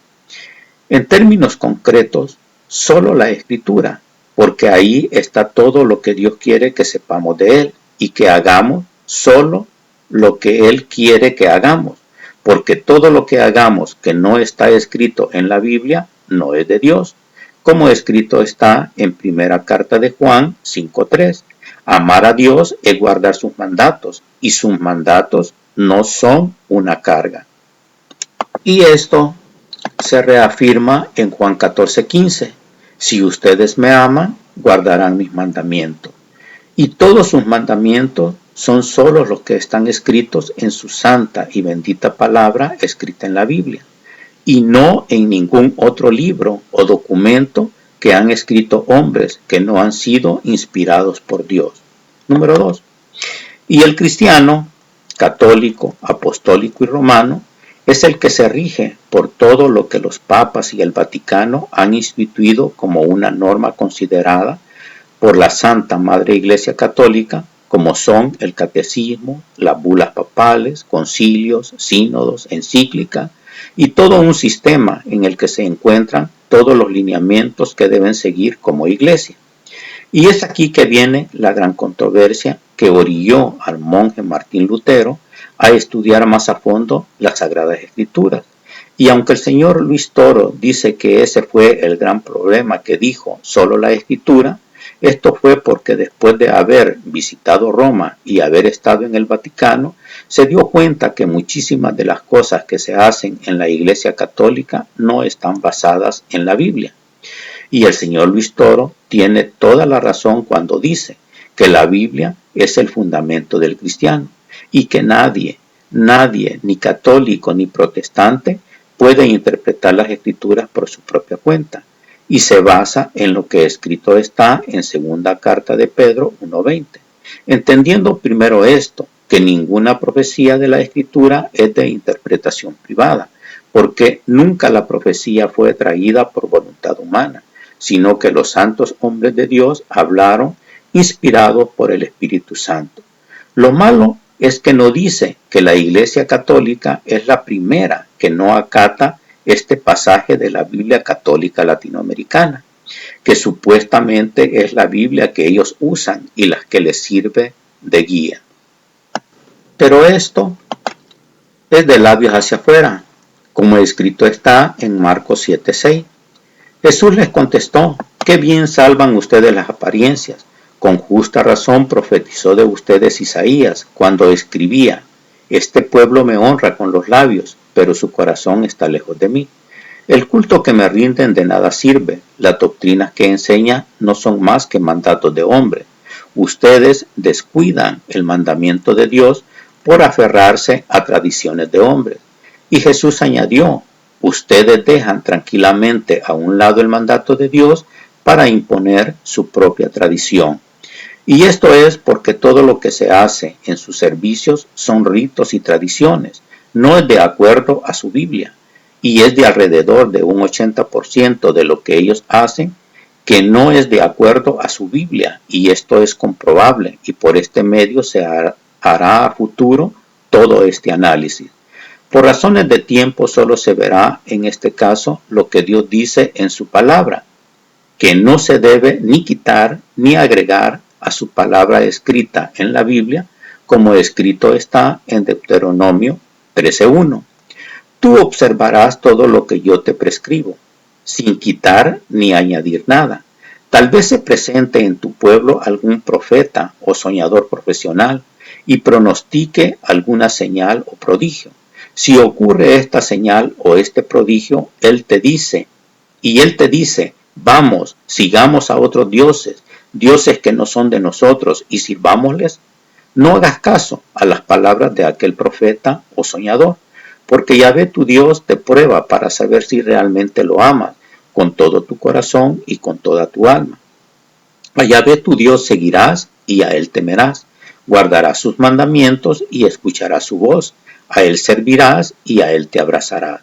S1: En términos concretos, solo la Escritura, porque ahí está todo lo que Dios quiere que sepamos de Él y que hagamos solo lo que Él quiere que hagamos, porque todo lo que hagamos que no está escrito en la Biblia no es de Dios, como escrito está en primera carta de Juan 5:3. Amar a Dios es guardar sus mandatos, y sus mandatos no son una carga. Y esto se reafirma en Juan 14:15. Si ustedes me aman, guardarán mis mandamientos. Y todos sus mandamientos son solo los que están escritos en su santa y bendita palabra escrita en la Biblia, y no en ningún otro libro o documento que han escrito hombres que no han sido inspirados por Dios. Número 2. Y el cristiano, católico, apostólico y romano, es el que se rige por todo lo que los papas y el Vaticano han instituido como una norma considerada por la Santa Madre Iglesia Católica, como son el catecismo, las bulas papales, concilios, sínodos, encíclica y todo un sistema en el que se encuentran todos los lineamientos que deben seguir como iglesia. Y es aquí que viene la gran controversia que orilló al monje Martín Lutero a estudiar más a fondo las Sagradas Escrituras. Y aunque el señor Luis Toro dice que ese fue el gran problema que dijo solo la Escritura, esto fue porque después de haber visitado Roma y haber estado en el Vaticano, se dio cuenta que muchísimas de las cosas que se hacen en la Iglesia Católica no están basadas en la Biblia. Y el señor Luis Toro tiene toda la razón cuando dice que la Biblia es el fundamento del cristiano y que nadie, ni católico ni protestante, puede interpretar las Escrituras por su propia cuenta, y se basa en lo que escrito está en segunda carta de Pedro 1:20. Entendiendo primero esto, que ninguna profecía de la Escritura es de interpretación privada, porque nunca la profecía fue traída por voluntad humana, sino que los santos hombres de Dios hablaron inspirados por el Espíritu Santo. Lo malo es que no dice que la Iglesia Católica es la primera que no acata este pasaje de la Biblia Católica Latinoamericana, que supuestamente es la Biblia que ellos usan y la que les sirve de guía. Pero esto es de labios hacia afuera, como escrito está en Marcos 7:6. Jesús les contestó: «Qué bien salvan ustedes las apariencias. Con justa razón profetizó de ustedes Isaías cuando escribía: Este pueblo me honra con los labios, pero su corazón está lejos de mí. El culto que me rinden de nada sirve. Las doctrinas que enseña no son más que mandatos de hombre. Ustedes descuidan el mandamiento de Dios por aferrarse a tradiciones de hombres. Y Jesús añadió, ustedes dejan tranquilamente a un lado el mandato de Dios para imponer su propia tradición. Y esto es porque todo lo que se hace en sus servicios son ritos y tradiciones, no es de acuerdo a su Biblia. Y es de alrededor de un 80% de lo que ellos hacen que no es de acuerdo a su Biblia, y esto es comprobable, y por este medio se hará a futuro todo este análisis. Por razones de tiempo solo se verá en este caso lo que Dios dice en su palabra, que no se debe ni quitar ni agregar a su palabra escrita en la Biblia, como escrito está en Deuteronomio 13:1. Tú observarás todo lo que yo te prescribo, sin quitar ni añadir nada. Tal vez se presente en tu pueblo algún profeta o soñador profesional y pronostique alguna señal o prodigio. Si ocurre esta señal o este prodigio, él te dice, vamos, sigamos a otros dioses, dioses que no son de nosotros, y sirvámosles. No hagas caso a las palabras de aquel profeta o soñador, porque Yahvé tu Dios te prueba para saber si realmente lo amas con todo tu corazón y con toda tu alma. A Yahvé tu Dios seguirás y a él temerás, guardarás sus mandamientos y escucharás su voz, a él servirás y a él te abrazarás.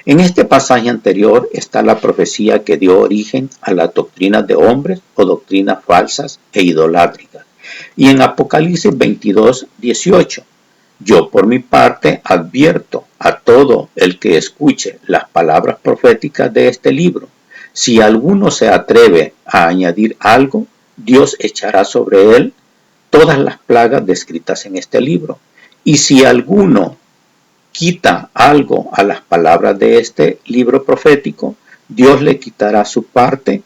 S1: En este pasaje anterior está la profecía que dio origen a las doctrinas de hombres o doctrinas falsas e idolátricas. Y en Apocalipsis 22:18, yo por mi parte advierto a todo el que escuche las palabras proféticas de este libro. Si alguno se atreve a añadir algo, Dios echará sobre él todas las plagas descritas en este libro. Y si alguno quita algo a las palabras de este libro profético, Dios le quitará su parte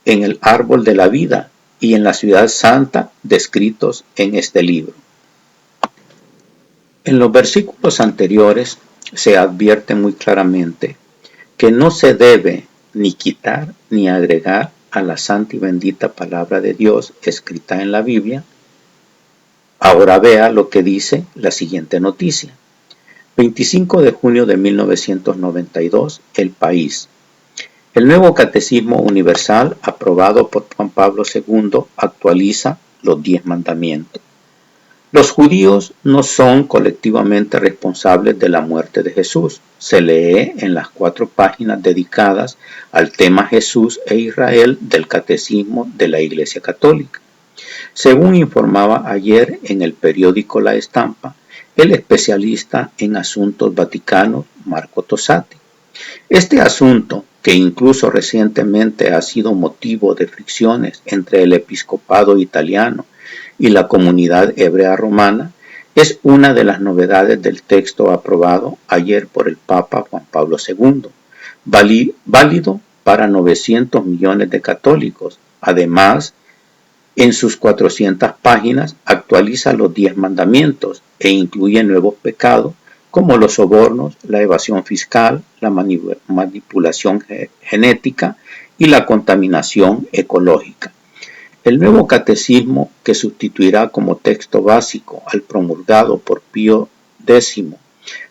S1: en el árbol de la vida y en la ciudad santa descritos en este libro. En los versículos anteriores se advierte muy claramente que no se debe ni quitar ni agregar a la santa y bendita palabra de Dios escrita en la Biblia. Ahora vea lo que dice la siguiente noticia. 25 de junio de 1992, El País. El nuevo Catecismo Universal, aprobado por Juan Pablo II, actualiza los 10 mandamientos. Los judíos no son colectivamente responsables de la muerte de Jesús. Se lee en las 4 páginas dedicadas al tema Jesús e Israel del Catecismo de la Iglesia Católica. Según informaba ayer en el periódico La Estampa, el especialista en asuntos vaticanos Marco Tosatti. Este asunto, que incluso recientemente ha sido motivo de fricciones entre el episcopado italiano y la comunidad hebrea romana, es una de las novedades del texto aprobado ayer por el Papa Juan Pablo II, válido para 900 millones de católicos. Además, en sus 400 páginas actualiza los 10 mandamientos e incluye nuevos pecados como los sobornos, la evasión fiscal, la manipulación genética y la contaminación ecológica. El nuevo catecismo, que sustituirá como texto básico al promulgado por Pío X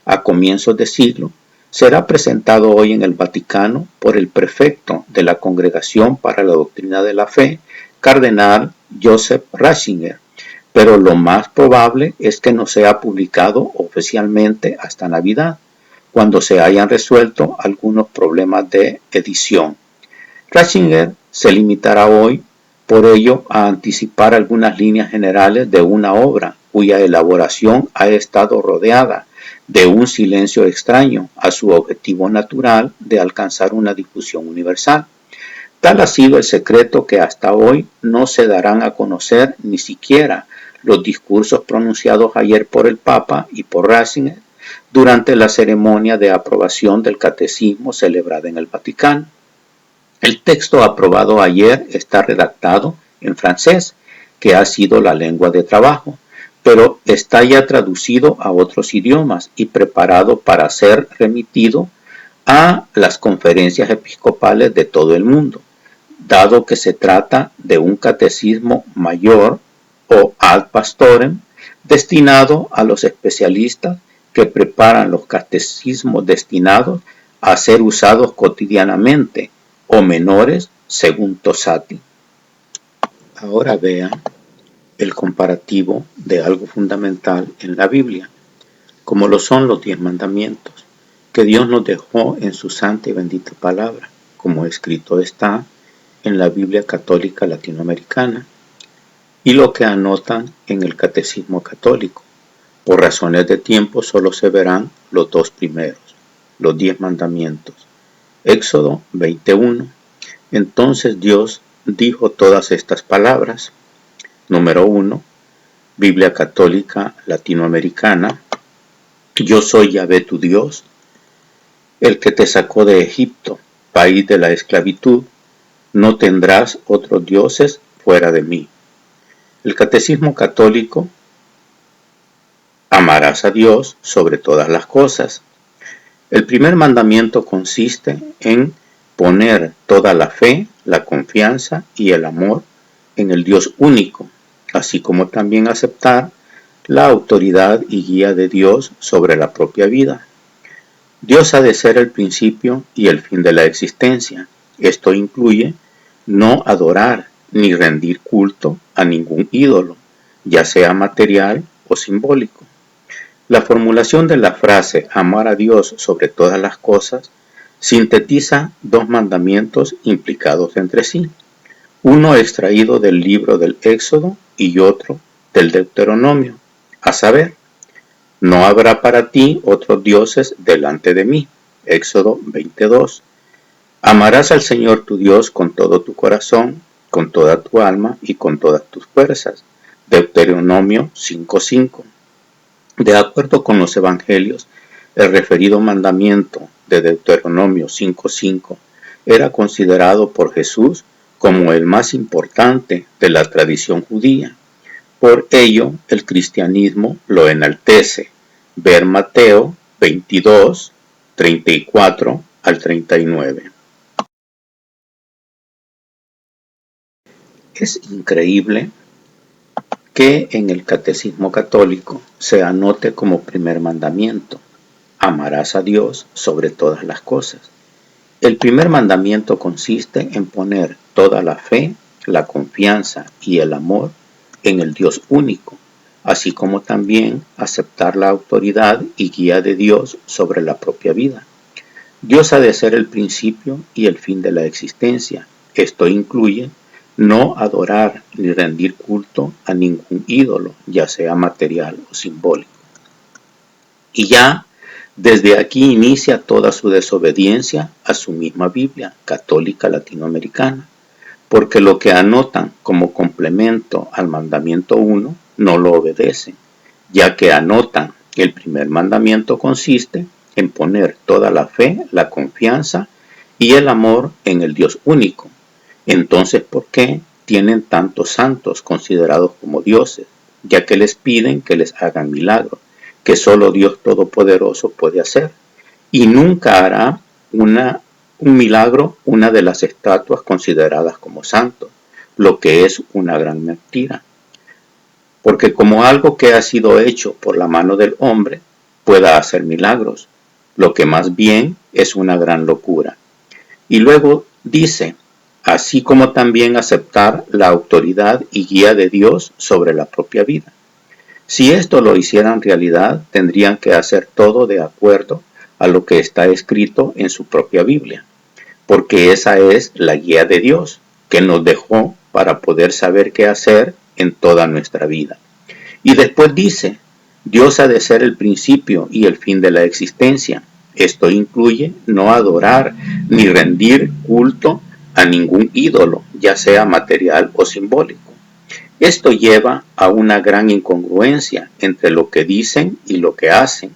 S1: a comienzos de siglo, será presentado hoy en el Vaticano por el prefecto de la Congregación para la Doctrina de la Fe, Cardenal Joseph Ratzinger, pero lo más probable es que no sea publicado oficialmente hasta Navidad, cuando se hayan resuelto algunos problemas de edición. Ratzinger se limitará hoy, por ello, a anticipar algunas líneas generales de una obra cuya elaboración ha estado rodeada de un silencio extraño a su objetivo natural de alcanzar una difusión universal. Tal ha sido el secreto que hasta hoy no se darán a conocer ni siquiera los discursos pronunciados ayer por el Papa y por Ratzinger durante la ceremonia de aprobación del catecismo celebrada en el Vaticano. El texto aprobado ayer está redactado en francés, que ha sido la lengua de trabajo, pero está ya traducido a otros idiomas y preparado para ser remitido a las conferencias episcopales de todo el mundo, dado que se trata de un catecismo mayor o ad pastorem destinado a los especialistas que preparan los catecismos destinados a ser usados cotidianamente o menores según Tosati. Ahora vean el comparativo de algo fundamental en la Biblia, como lo son los 10 mandamientos que Dios nos dejó en su santa y bendita palabra, como escrito está en la Biblia Católica Latinoamericana, y lo que anotan en el Catecismo Católico. Por razones de tiempo solo se verán los dos primeros, los 10 mandamientos. Éxodo 21. Entonces Dios dijo todas estas palabras. Número 1, Biblia Católica Latinoamericana. Yo soy Yahvé tu Dios, el que te sacó de Egipto, país de la esclavitud. No tendrás otros dioses fuera de mí. El Catecismo Católico. Amarás a Dios sobre todas las cosas. El primer mandamiento consiste en poner toda la fe, la confianza y el amor en el Dios único, así como también aceptar la autoridad y guía de Dios sobre la propia vida. Dios ha de ser el principio y el fin de la existencia. Esto incluye no adorar ni rendir culto a ningún ídolo, ya sea material o simbólico. La formulación de la frase amar a Dios sobre todas las cosas sintetiza dos mandamientos implicados entre sí, uno extraído del libro del Éxodo y otro del Deuteronomio, a saber, no habrá para ti otros dioses delante de mí, Éxodo 22. Amarás al Señor tu Dios con todo tu corazón, con toda tu alma y con todas tus fuerzas, Deuteronomio 5:5. De acuerdo con los evangelios, el referido mandamiento de Deuteronomio 5:5 era considerado por Jesús como el más importante de la tradición judía. Por ello, el cristianismo lo enaltece. Ver Mateo 22, 34 al 39. Es increíble que en el Catecismo Católico se anote como primer mandamiento: amarás a Dios sobre todas las cosas. El primer mandamiento consiste en poner toda la fe, la confianza y el amor en el Dios único, así como también aceptar la autoridad y guía de Dios sobre la propia vida. Dios ha de ser el principio y el fin de la existencia. Esto incluye no adorar ni rendir culto a ningún ídolo, ya sea material o simbólico. Y ya desde aquí inicia toda su desobediencia a su misma Biblia Católica Latinoamericana, porque lo que anotan como complemento al mandamiento 1 no lo obedecen, ya que anotan que el primer mandamiento consiste en poner toda la fe, la confianza y el amor en el Dios único. Entonces, ¿por qué tienen tantos santos considerados como dioses? Ya que les piden que les hagan milagros, que solo Dios Todopoderoso puede hacer, y nunca hará un milagro una de las estatuas consideradas como santos, lo que es una gran mentira. Porque como algo que ha sido hecho por la mano del hombre pueda hacer milagros, lo que más bien es una gran locura. Y luego dice, así como también aceptar la autoridad y guía de Dios sobre la propia vida. Si esto lo hicieran realidad, tendrían que hacer todo de acuerdo a lo que está escrito en su propia Biblia, porque esa es la guía de Dios que nos dejó para poder saber qué hacer en toda nuestra vida. Y después dice, Dios ha de ser el principio y el fin de la existencia. Esto incluye no adorar ni rendir culto a ningún ídolo, ya sea material o simbólico. Esto lleva a una gran incongruencia entre lo que dicen y lo que hacen,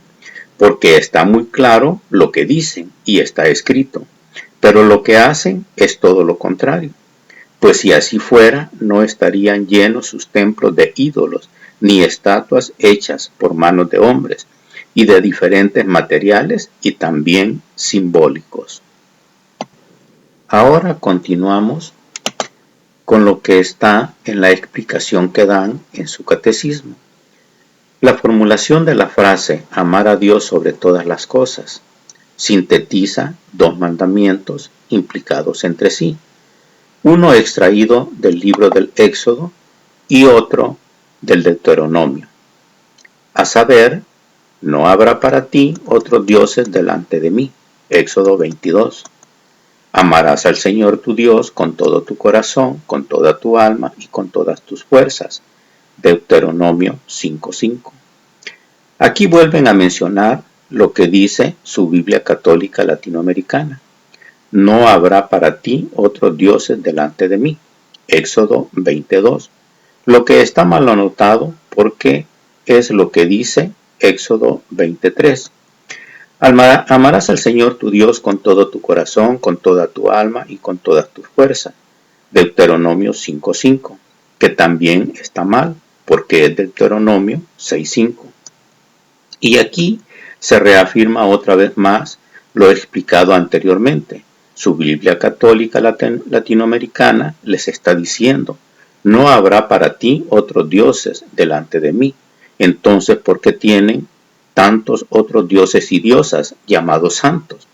S1: porque está muy claro lo que dicen y está escrito, pero lo que hacen es todo lo contrario. pues si así fuera, no estarían llenos sus templos de ídolos, ni estatuas hechas por manos de hombres, y de diferentes materiales y también simbólicos. Ahora continuamos con lo que está en la explicación que dan en su catecismo. La formulación de la frase amar a Dios sobre todas las cosas sintetiza dos mandamientos implicados entre sí, uno extraído del libro del Éxodo y otro del Deuteronomio, a saber, no habrá para ti otros dioses delante de mí, Éxodo 22. Amarás al Señor tu Dios con todo tu corazón, con toda tu alma y con todas tus fuerzas, Deuteronomio 5:5. Aquí vuelven a mencionar lo que dice su Biblia Católica Latinoamericana. No habrá para ti otros dioses delante de mí. Éxodo 22. Lo que está mal anotado porque es lo que dice Éxodo 23. Amarás al Señor tu Dios con todo tu corazón, con toda tu alma y con todas tus fuerzas. Deuteronomio 5:5, que también está mal porque es Deuteronomio 6:5. Y aquí se reafirma otra vez más lo explicado anteriormente. Su Biblia Católica Latinoamericana les está diciendo, no habrá para ti otros dioses delante de mí. Entonces, ¿por qué tienen tantos otros dioses y diosas llamados santos?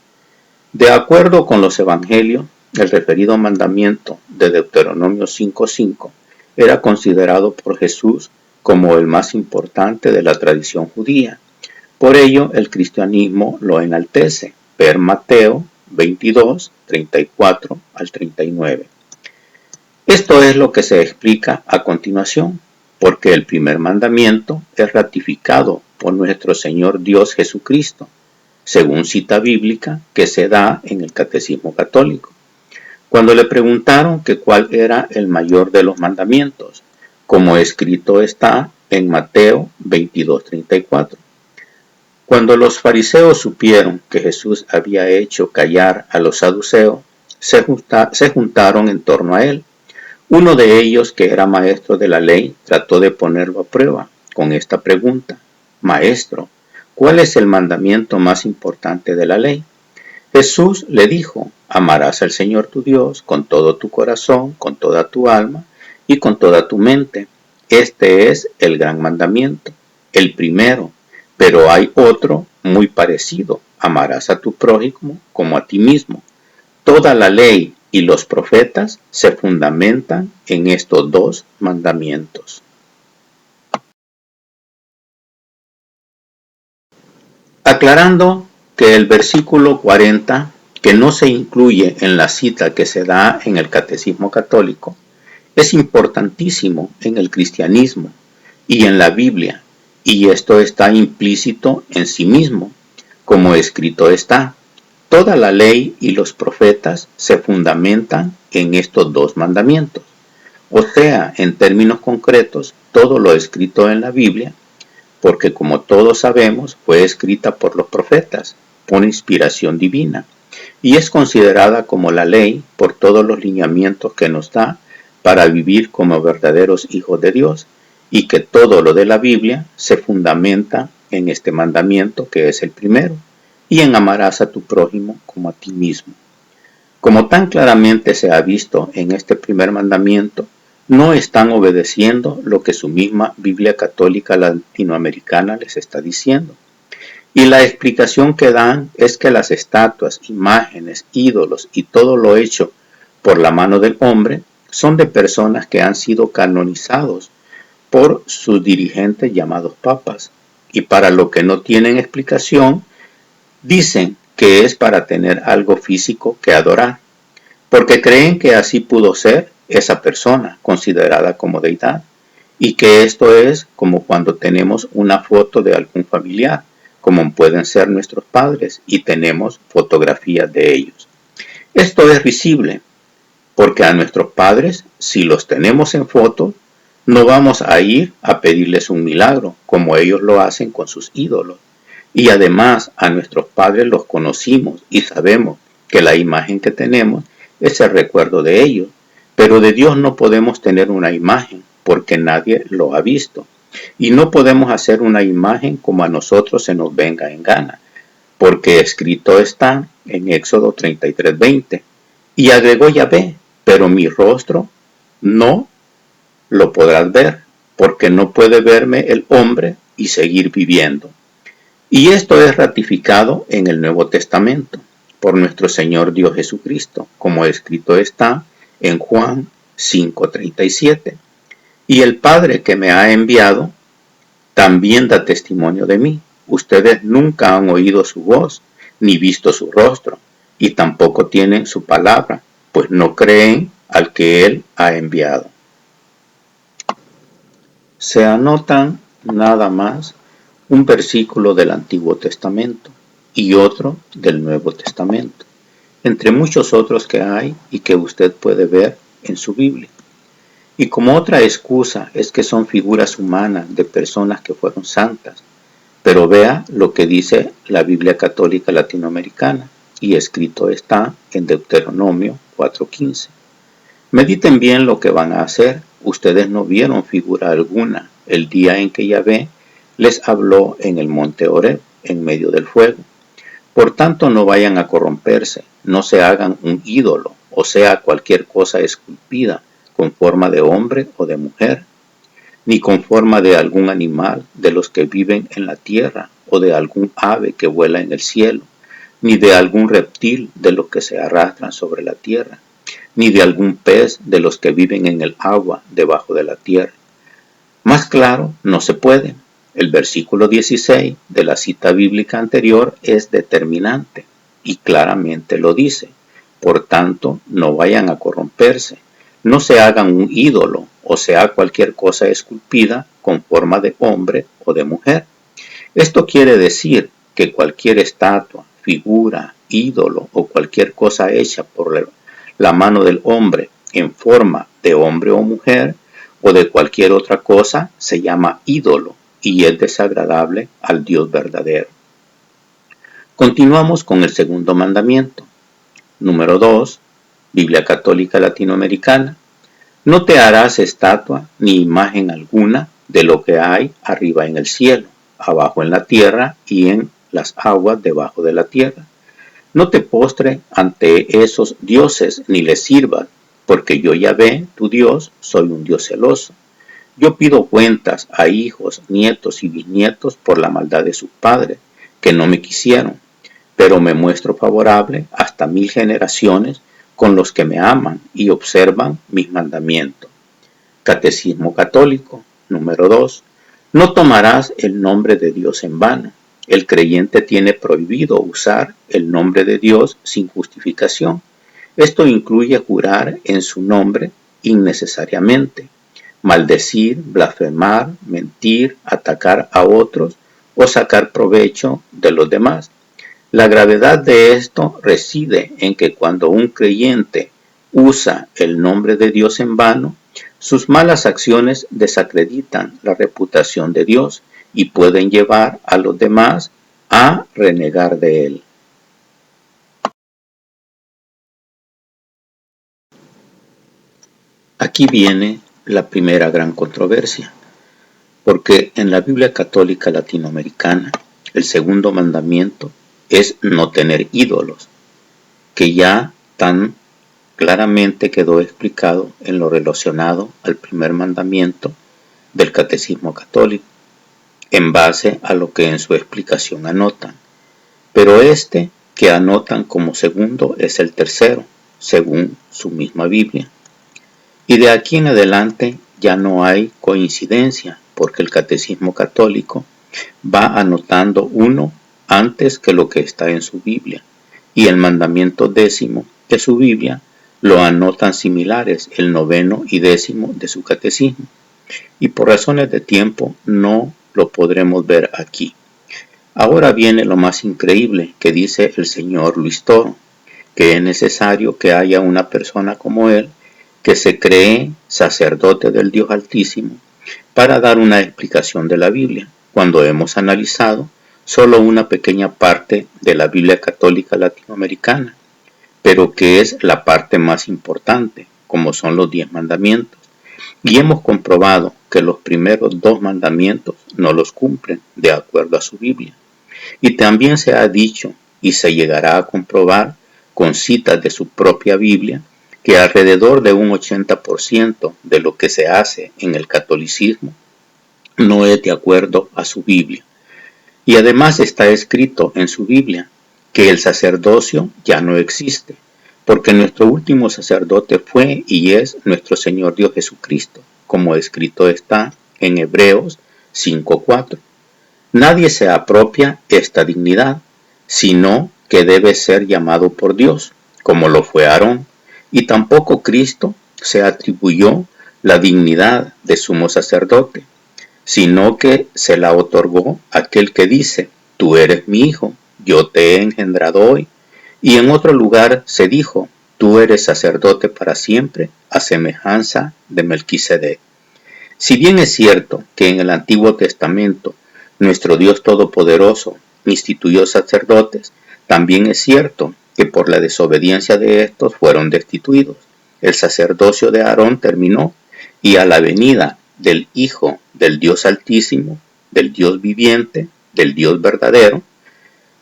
S1: De acuerdo con los evangelios, el referido mandamiento de Deuteronomio 5:5 era considerado por Jesús como el más importante de la tradición judía. Por ello, el cristianismo lo enaltece. Ver Mateo 22, 34 al 39. Esto es lo que se explica a continuación, porque el primer mandamiento es ratificado por nuestro Señor Dios Jesucristo, según cita bíblica que se da en el Catecismo Católico. Cuando le preguntaron que cuál era el mayor de los mandamientos, como escrito está en Mateo 22, 34. Cuando los fariseos supieron que Jesús había hecho callar a los saduceos, se juntaron en torno a él. Uno de ellos, que era maestro de la ley, trató de ponerlo a prueba con esta pregunta: Maestro, ¿cuál es el mandamiento más importante de la ley? Jesús le dijo: amarás al Señor tu Dios con todo tu corazón, con toda tu alma y con toda tu mente. Este es el gran mandamiento, el primero. Pero hay otro muy parecido: amarás a tu prójimo como a ti mismo. Toda la ley y los profetas se fundamentan en estos dos mandamientos. Aclarando que el versículo 40, que no se incluye en la cita que se da en el Catecismo Católico, es importantísimo en el cristianismo y en la Biblia, y esto está implícito en sí mismo, como escrito está: toda la ley y los profetas se fundamentan en estos dos mandamientos. O sea, en términos concretos, todo lo escrito en la Biblia, porque como todos sabemos, fue escrita por los profetas, por inspiración divina, y es considerada como la ley por todos los lineamientos que nos da para vivir como verdaderos hijos de Dios, y que todo lo de la Biblia se fundamenta en este mandamiento, que es el primero, y en amarás a tu prójimo como a ti mismo. Como tan claramente se ha visto en este primer mandamiento, no están obedeciendo lo que su misma Biblia Católica Latinoamericana les está diciendo. Y la explicación que dan es que las estatuas, imágenes, ídolos y todo lo hecho por la mano del hombre son de personas que han sido canonizados por sus dirigentes llamados papas, y para lo que no tienen explicación, dicen que es para tener algo físico que adorar, porque creen que así pudo ser esa persona considerada como deidad, y que esto es como cuando tenemos una foto de algún familiar, como pueden ser nuestros padres, y tenemos fotografías de ellos. Esto es risible, porque a nuestros padres, si los tenemos en foto, no vamos a ir a pedirles un milagro, como ellos lo hacen con sus ídolos. Y además a nuestros padres los conocimos y sabemos que la imagen que tenemos es el recuerdo de ellos, Pero de Dios no podemos tener una imagen, porque nadie lo ha visto. Y no podemos hacer una imagen como a nosotros se nos venga en gana, porque escrito está en Éxodo 33:20. Y agregó Yahvé, pero mi rostro no lo podrás ver, porque no puede verme el hombre y seguir viviendo. Y esto es ratificado en el Nuevo Testamento por nuestro Señor Dios Jesucristo, como escrito está en Juan 5:37. Y el Padre que me ha enviado también da testimonio de mí. Ustedes nunca han oído su voz, ni visto su rostro, y tampoco tienen su palabra, pues no creen al que Él ha enviado. Se anotan nada más un versículo del Antiguo Testamento y otro del Nuevo Testamento, entre muchos otros que hay y que usted puede ver en su Biblia. Y como otra excusa es que son figuras humanas de personas que fueron santas, pero vea lo que dice la Biblia Católica Latinoamericana, y escrito está en Deuteronomio 4:15. Mediten bien lo que van a hacer. Ustedes no vieron figura alguna el día en que Yahvé les habló en el monte Horeb, en medio del fuego. Por tanto, no vayan a corromperse, no se hagan un ídolo, o sea, cualquier cosa esculpida, con forma de hombre o de mujer, ni con forma de algún animal de los que viven en la tierra, o de algún ave que vuela en el cielo, ni de algún reptil de los que se arrastran sobre la tierra, ni de algún pez de los que viven en el agua debajo de la tierra. Más claro, no se puede. El versículo 16 de la cita bíblica anterior es determinante y claramente lo dice. Por tanto, no vayan a corromperse, no se hagan un ídolo, o sea, cualquier cosa esculpida con forma de hombre o de mujer. Esto quiere decir que cualquier estatua, figura, ídolo o cualquier cosa hecha por la mano del hombre en forma de hombre o mujer o de cualquier otra cosa se llama ídolo y es desagradable al Dios verdadero. Continuamos con el segundo mandamiento. Número 2, Biblia Católica Latinoamericana. No te harás estatua ni imagen alguna de lo que hay arriba en el cielo, abajo en la tierra y en las aguas debajo de la tierra. No te postres ante esos dioses ni les sirvas, porque yo Yahvé, tu Dios, soy un Dios celoso. Yo pido cuentas a hijos, nietos y bisnietos por la maldad de sus padres, que no me quisieron, pero me muestro favorable hasta 1000 generaciones con los que me aman y observan mis mandamientos. Catecismo Católico, número 2. No tomarás el nombre de Dios en vano. El creyente tiene prohibido usar el nombre de Dios sin justificación. Esto incluye jurar en su nombre innecesariamente, maldecir, blasfemar, mentir, atacar a otros o sacar provecho de los demás. La gravedad de esto reside en que cuando un creyente usa el nombre de Dios en vano, sus malas acciones desacreditan la reputación de Dios y pueden llevar a los demás a renegar de él. Aquí viene la primera gran controversia, porque en la Biblia Católica Latinoamericana el segundo mandamiento es no tener ídolos, que ya tan claramente quedó explicado en lo relacionado al primer mandamiento del Catecismo Católico, en base a lo que en su explicación anotan. Pero este que anotan como segundo es el tercero, según su misma Biblia. Y de aquí en adelante ya no hay coincidencia, porque el Catecismo Católico va anotando uno antes que lo que está en su Biblia, y el mandamiento 10º de su Biblia lo anotan similares, el 9º y 10º de su catecismo, y por razones de tiempo no lo podremos ver aquí. Ahora viene lo más increíble que dice el señor Luis Toro, que es necesario que haya una persona como él que se cree sacerdote del Dios Altísimo para dar una explicación de la Biblia, cuando hemos analizado solo una pequeña parte de la Biblia Católica Latinoamericana, pero que es la parte más importante, como son los 10 mandamientos. Y hemos comprobado que los primeros 2 mandamientos no los cumplen de acuerdo a su Biblia. Y también se ha dicho, y se llegará a comprobar con citas de su propia Biblia, que alrededor de un 80% de lo que se hace en el catolicismo no es de acuerdo a su Biblia. Y además está escrito en su Biblia que el sacerdocio ya no existe, porque nuestro último sacerdote fue y es nuestro Señor Dios Jesucristo, como escrito está en Hebreos 5:4. Nadie se apropia esta dignidad, sino que debe ser llamado por Dios, como lo fue Aarón, y tampoco Cristo se atribuyó la dignidad de sumo sacerdote, sino que se la otorgó aquel que dice, tú eres mi hijo, yo te he engendrado hoy. Y en otro lugar se dijo, tú eres sacerdote para siempre, a semejanza de Melquisedec. Si bien es cierto que en el Antiguo Testamento nuestro Dios Todopoderoso instituyó sacerdotes, también es cierto que por la desobediencia de estos fueron destituidos. El sacerdocio de Aarón terminó y a la venida del Hijo del Dios Altísimo, del Dios viviente, del Dios verdadero,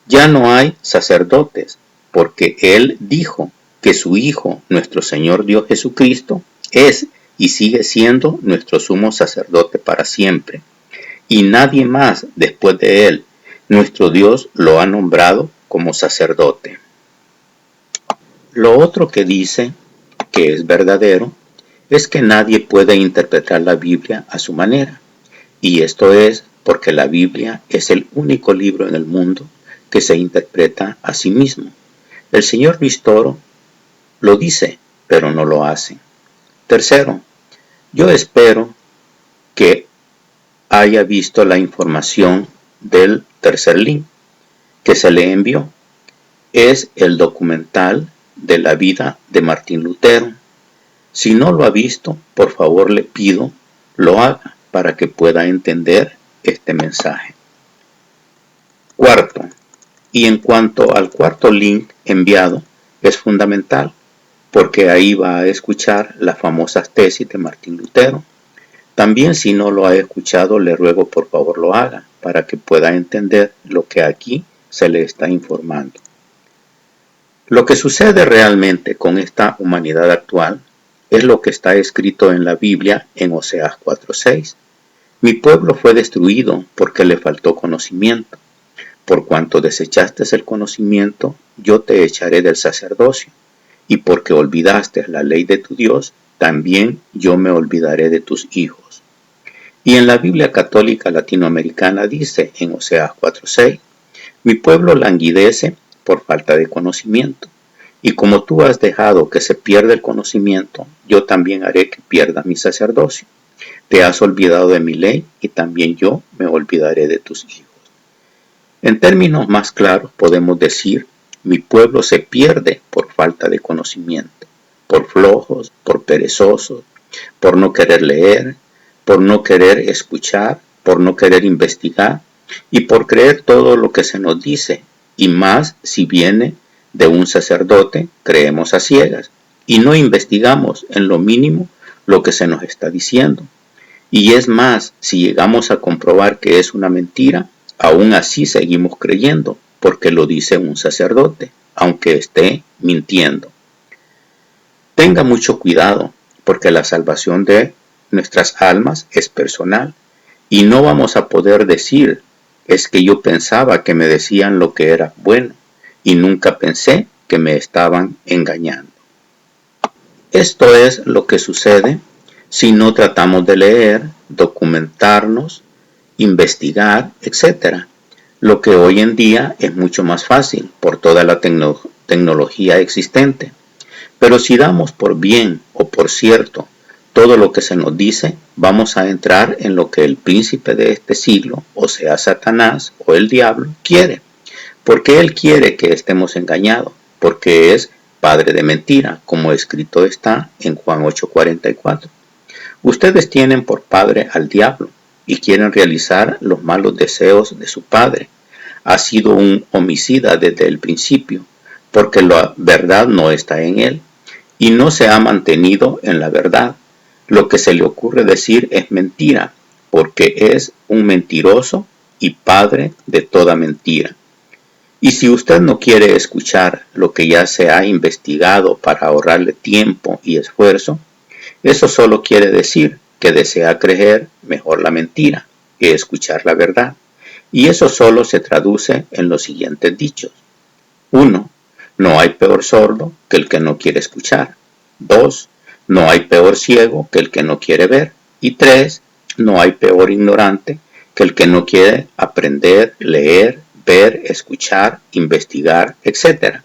S1: ya no hay sacerdotes, porque Él dijo que su Hijo, nuestro Señor Dios Jesucristo, es y sigue siendo nuestro sumo sacerdote para siempre. Y nadie más después de Él, nuestro Dios, lo ha nombrado como sacerdote. Lo otro que dice que es verdadero es que nadie puede interpretar la Biblia a su manera. Y esto es porque la Biblia es el único libro en el mundo que se interpreta a sí mismo. El señor Luis Toro lo dice, pero no lo hace. Tercero, yo espero que haya visto la información del tercer link que se le envió. Es el documental de la vida de Martín Lutero. Si no lo ha visto, por favor le pido lo haga para que pueda entender este mensaje. Cuarto, y en cuanto al cuarto link enviado, es fundamental porque ahí va a escuchar las famosas tesis de Martín Lutero. También si no lo ha escuchado, le ruego por favor lo haga para que pueda entender lo que aquí se le está informando. Lo que sucede realmente con esta humanidad actual es lo que está escrito en la Biblia en Oseas 4:6. Mi pueblo fue destruido porque le faltó conocimiento. Por cuanto desechaste el conocimiento, yo te echaré del sacerdocio. Y porque olvidaste la ley de tu Dios, también yo me olvidaré de tus hijos. Y en la Biblia Católica Latinoamericana dice en Oseas 4:6, mi pueblo languidece por falta de conocimiento. Y como tú has dejado que se pierda el conocimiento, yo también haré que pierda mi sacerdocio. Te has olvidado de mi ley y también yo me olvidaré de tus hijos. En términos más claros podemos decir, mi pueblo se pierde por falta de conocimiento, por flojos, por perezosos, por no querer leer, por no querer escuchar, por no querer investigar y por creer todo lo que se nos dice, y más si viene de un sacerdote, creemos a ciegas y no investigamos en lo mínimo lo que se nos está diciendo. Y es más, si llegamos a comprobar que es una mentira, aún así seguimos creyendo, porque lo dice un sacerdote, aunque esté mintiendo. Tenga mucho cuidado, porque la salvación de nuestras almas es personal, y no vamos a poder decir, es que yo pensaba que me decían lo que era bueno, y nunca pensé que me estaban engañando. Esto es lo que sucede si no tratamos de leer, documentarnos, investigar, etc. Lo que hoy en día es mucho más fácil por toda la tecnología existente. Pero si damos por bien o por cierto todo lo que se nos dice, vamos a entrar en lo que el príncipe de este siglo, o sea Satanás o el diablo, quiere. Porque él quiere que estemos engañados, porque es padre de mentira, como escrito está en Juan 8:44. Ustedes tienen por padre al diablo y quieren realizar los malos deseos de su padre. Ha sido un homicida desde el principio, porque la verdad no está en él. y no se ha mantenido en la verdad. Lo que se le ocurre decir es mentira, porque es un mentiroso y padre de toda mentira. Y si usted no quiere escuchar lo que ya se ha investigado para ahorrarle tiempo y esfuerzo, eso solo quiere decir que desea creer mejor la mentira que escuchar la verdad. Y eso solo se traduce en los siguientes dichos. 1. No hay peor sordo que el que no quiere escuchar. 2. No hay peor ciego que el que no quiere ver. Y 3. No hay peor ignorante que el que no quiere aprender, leer, ver, escuchar, investigar, etc.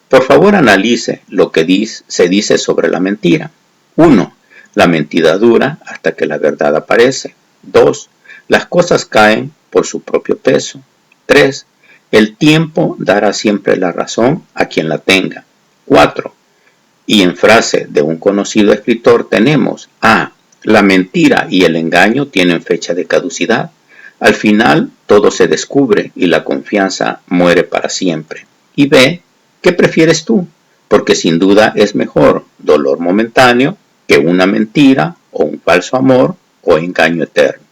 S1: Por favor, analice lo que se dice sobre la mentira. 1. La mentira dura hasta que la verdad aparece. 2. Las cosas caen por su propio peso. 3. El tiempo dará siempre la razón a quien la tenga. 4. Y en frase de un conocido escritor tenemos A. La mentira y el engaño tienen fecha de caducidad. Al final todo se descubre y la confianza muere para siempre. Y B. ¿Qué prefieres tú? Porque sin duda es mejor dolor momentáneo que una mentira o un falso amor o engaño eterno.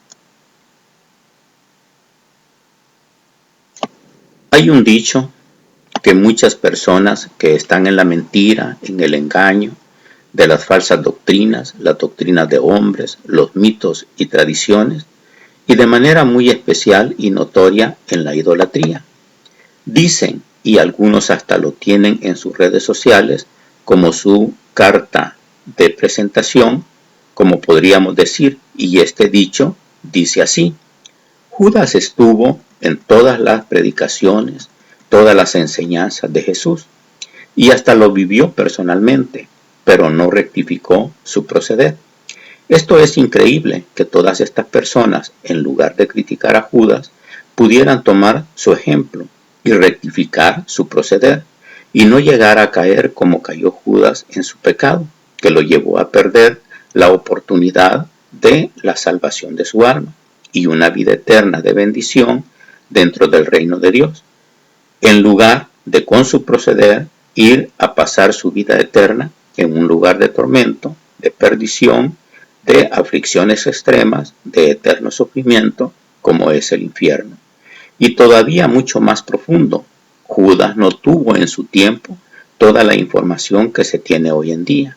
S1: Hay un dicho que muchas personas que están en la mentira, en el engaño, de las falsas doctrinas, las doctrinas de hombres, los mitos y tradiciones, y de manera muy especial y notoria en la idolatría. Dicen, y algunos hasta lo tienen en sus redes sociales como su carta de presentación, como podríamos decir, y este dicho dice así: Judas estuvo en todas las predicaciones, todas las enseñanzas de Jesús, y hasta lo vivió personalmente, pero no rectificó su proceder. Esto es increíble que todas estas personas, en lugar de criticar a Judas, pudieran tomar su ejemplo y rectificar su proceder, y no llegar a caer como cayó Judas en su pecado, que lo llevó a perder la oportunidad de la salvación de su alma y una vida eterna de bendición dentro del reino de Dios, en lugar de con su proceder ir a pasar su vida eterna en un lugar de tormento, de perdición, de aflicciones extremas, de eterno sufrimiento, como es el infierno. Y todavía mucho más profundo, Judas no tuvo en su tiempo toda la información que se tiene hoy en día,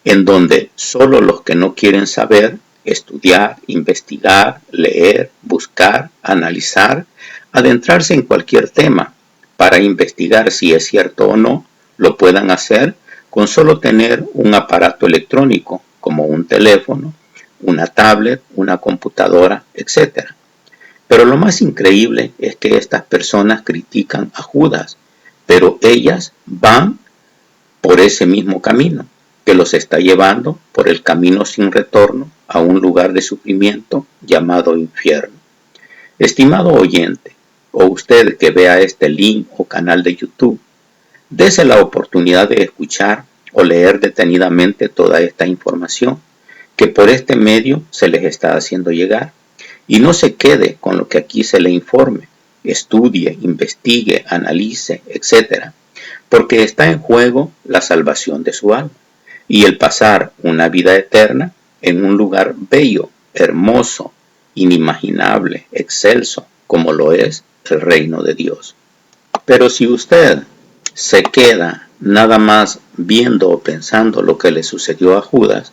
S1: en donde solo los que no quieren saber, estudiar, investigar, leer, buscar, analizar, adentrarse en cualquier tema para investigar si es cierto o no, lo puedan hacer con solo tener un aparato electrónico como un teléfono, una tablet, una computadora, etc. Pero lo más increíble es que estas personas critican a Judas, pero ellas van por ese mismo camino, que los está llevando por el camino sin retorno a un lugar de sufrimiento llamado infierno. Estimado oyente, o usted que vea este link o canal de YouTube, dese la oportunidad de escuchar o leer detenidamente toda esta información que por este medio se les está haciendo llegar, y no se quede con lo que aquí se le informe. Estudie, investigue, analice, etc., porque está en juego la salvación de su alma y el pasar una vida eterna en un lugar bello, hermoso, inimaginable, excelso, como lo es el reino de Dios. Pero si usted se queda nada más viendo o pensando lo que le sucedió a Judas,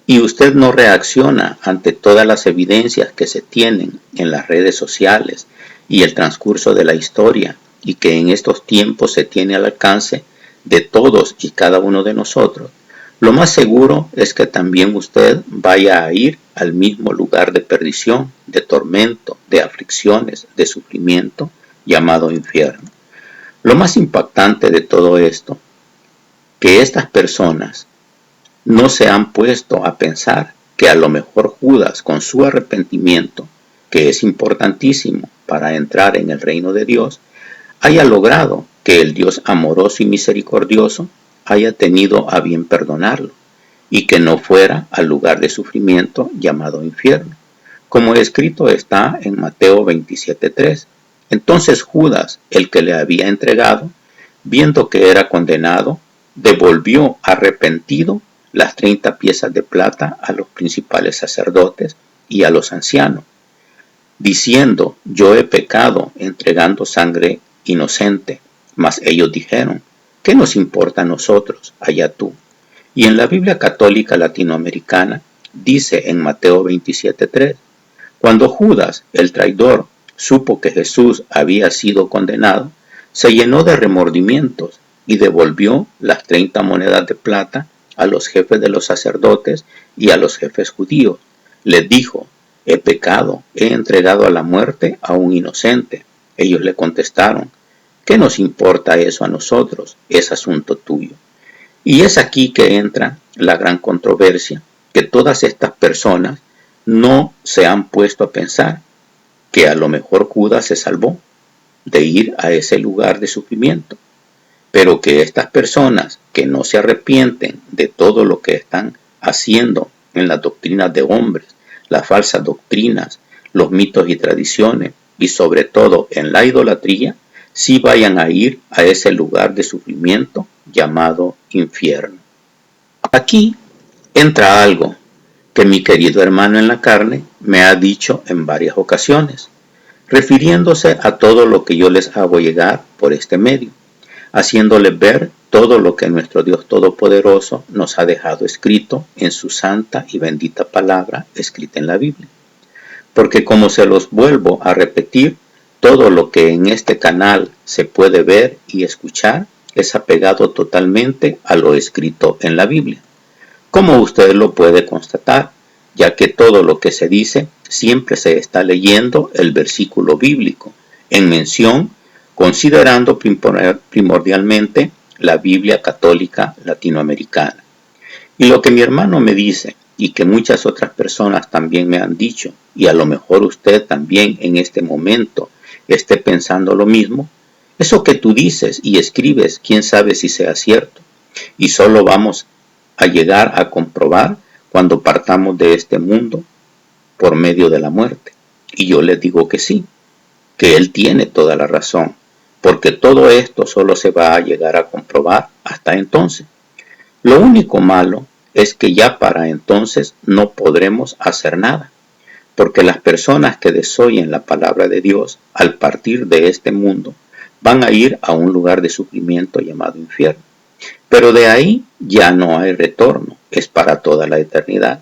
S1: y usted no reacciona ante todas las evidencias que se tienen en las redes sociales y el transcurso de la historia, y que en estos tiempos se tiene al alcance de todos y cada uno de nosotros, lo más seguro es que también usted vaya a ir al mismo lugar de perdición, de tormento, de aflicciones, de sufrimiento, llamado infierno. Lo más impactante de todo esto, que estas personas no se han puesto a pensar que a lo mejor Judas, con su arrepentimiento, que es importantísimo para entrar en el reino de Dios, haya logrado que el Dios amoroso y misericordioso haya tenido a bien perdonarlo y que no fuera al lugar de sufrimiento llamado infierno, como escrito está en Mateo 27:3. Entonces Judas, el que le había entregado, viendo que era condenado, devolvió arrepentido las 30 piezas de plata a los principales sacerdotes y a los ancianos, diciendo: yo he pecado entregando sangre inocente. Mas ellos dijeron: ¿qué nos importa a nosotros? Allá tú. Y en la Biblia católica latinoamericana dice en Mateo 27:3: cuando Judas, el traidor, supo que Jesús había sido condenado, se llenó de remordimientos y devolvió las 30 monedas de plata a los jefes de los sacerdotes y a los jefes judíos. Les dijo: he pecado, he entregado a la muerte a un inocente. Ellos le contestaron: ¿qué nos importa eso a nosotros? Es asunto tuyo. Y es aquí que entra la gran controversia, que todas estas personas no se han puesto a pensar que a lo mejor Judas se salvó de ir a ese lugar de sufrimiento, pero que estas personas que no se arrepienten de todo lo que están haciendo en las doctrinas de hombres, las falsas doctrinas, los mitos y tradiciones, y sobre todo en la idolatría, sí vayan a ir a ese lugar de sufrimiento llamado infierno. Aquí entra algo que mi querido hermano en la carne me ha dicho en varias ocasiones, refiriéndose a todo lo que yo les hago llegar por este medio, haciéndoles ver todo lo que nuestro Dios Todopoderoso nos ha dejado escrito en su santa y bendita palabra escrita en la Biblia. Porque como se los vuelvo a repetir, todo lo que en este canal se puede ver y escuchar es apegado totalmente a lo escrito en la Biblia, como usted lo puede constatar, ya que todo lo que se dice siempre se está leyendo el versículo bíblico en mención, considerando primordialmente la Biblia católica latinoamericana. Y lo que mi hermano me dice, y que muchas otras personas también me han dicho, y a lo mejor usted también en este momento esté pensando lo mismo, eso que tú dices y escribes, quién sabe si sea cierto, y solo vamos a llegar a comprobar cuando partamos de este mundo por medio de la muerte. Y yo les digo que sí, que él tiene toda la razón, porque todo esto solo se va a llegar a comprobar hasta entonces. Lo único malo es que ya para entonces no podremos hacer nada, porque las personas que desoyen la palabra de Dios al partir de este mundo van a ir a un lugar de sufrimiento llamado infierno. Pero de ahí ya no hay retorno, es para toda la eternidad.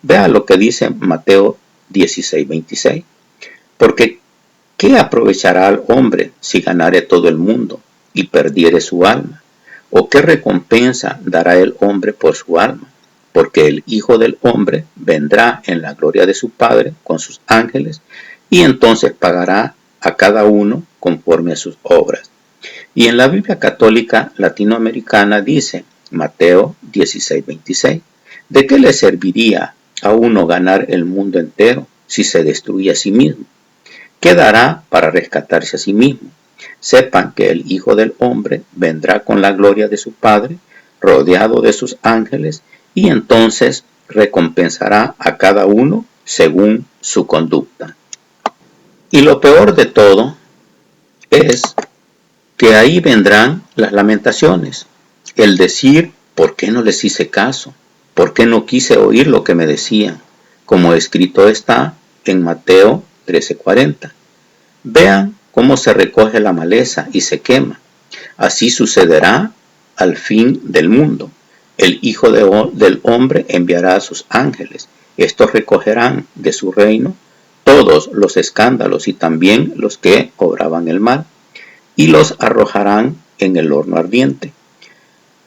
S1: Vea lo que dice Mateo 16:26. Porque ¿qué aprovechará al hombre si ganare todo el mundo y perdiere su alma? ¿O qué recompensa dará el hombre por su alma? Porque el Hijo del Hombre vendrá en la gloria de su Padre con sus ángeles, y entonces pagará a cada uno conforme a sus obras. Y en la Biblia católica latinoamericana dice, Mateo 16:26, ¿de qué le serviría a uno ganar el mundo entero si se destruye a sí mismo? ¿Qué dará para rescatarse a sí mismo? Sepan que el Hijo del Hombre vendrá con la gloria de su Padre, rodeado de sus ángeles, y entonces recompensará a cada uno según su conducta. Y lo peor de todo es que ahí vendrán las lamentaciones, el decir: ¿por qué no les hice caso? ¿Por qué no quise oír lo que me decían? Como escrito está en Mateo 13:40. Vean cómo se recoge la maleza y se quema. Así sucederá al fin del mundo. El Hijo del Hombre enviará a sus ángeles. Estos recogerán de su reino todos los escándalos y también los que obraban el mal, y los arrojarán en el horno ardiente.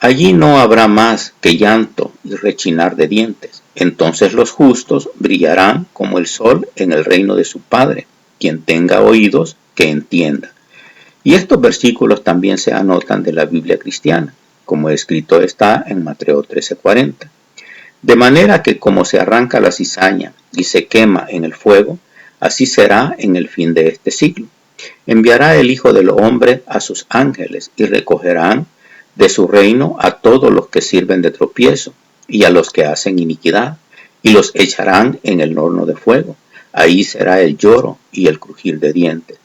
S1: Allí no habrá más que llanto y rechinar de dientes. Entonces los justos brillarán como el sol en el reino de su Padre. Quien tenga oídos, que entienda. Y estos versículos también se anotan de la Biblia cristiana, como escrito está en Mateo 13:40. De manera que como se arranca la cizaña y se quema en el fuego, así será en el fin de este siglo. Enviará el Hijo del Hombre a sus ángeles y recogerán de su reino a todos los que sirven de tropiezo y a los que hacen iniquidad, y los echarán en el horno de fuego. Ahí será el lloro y el crujir de dientes.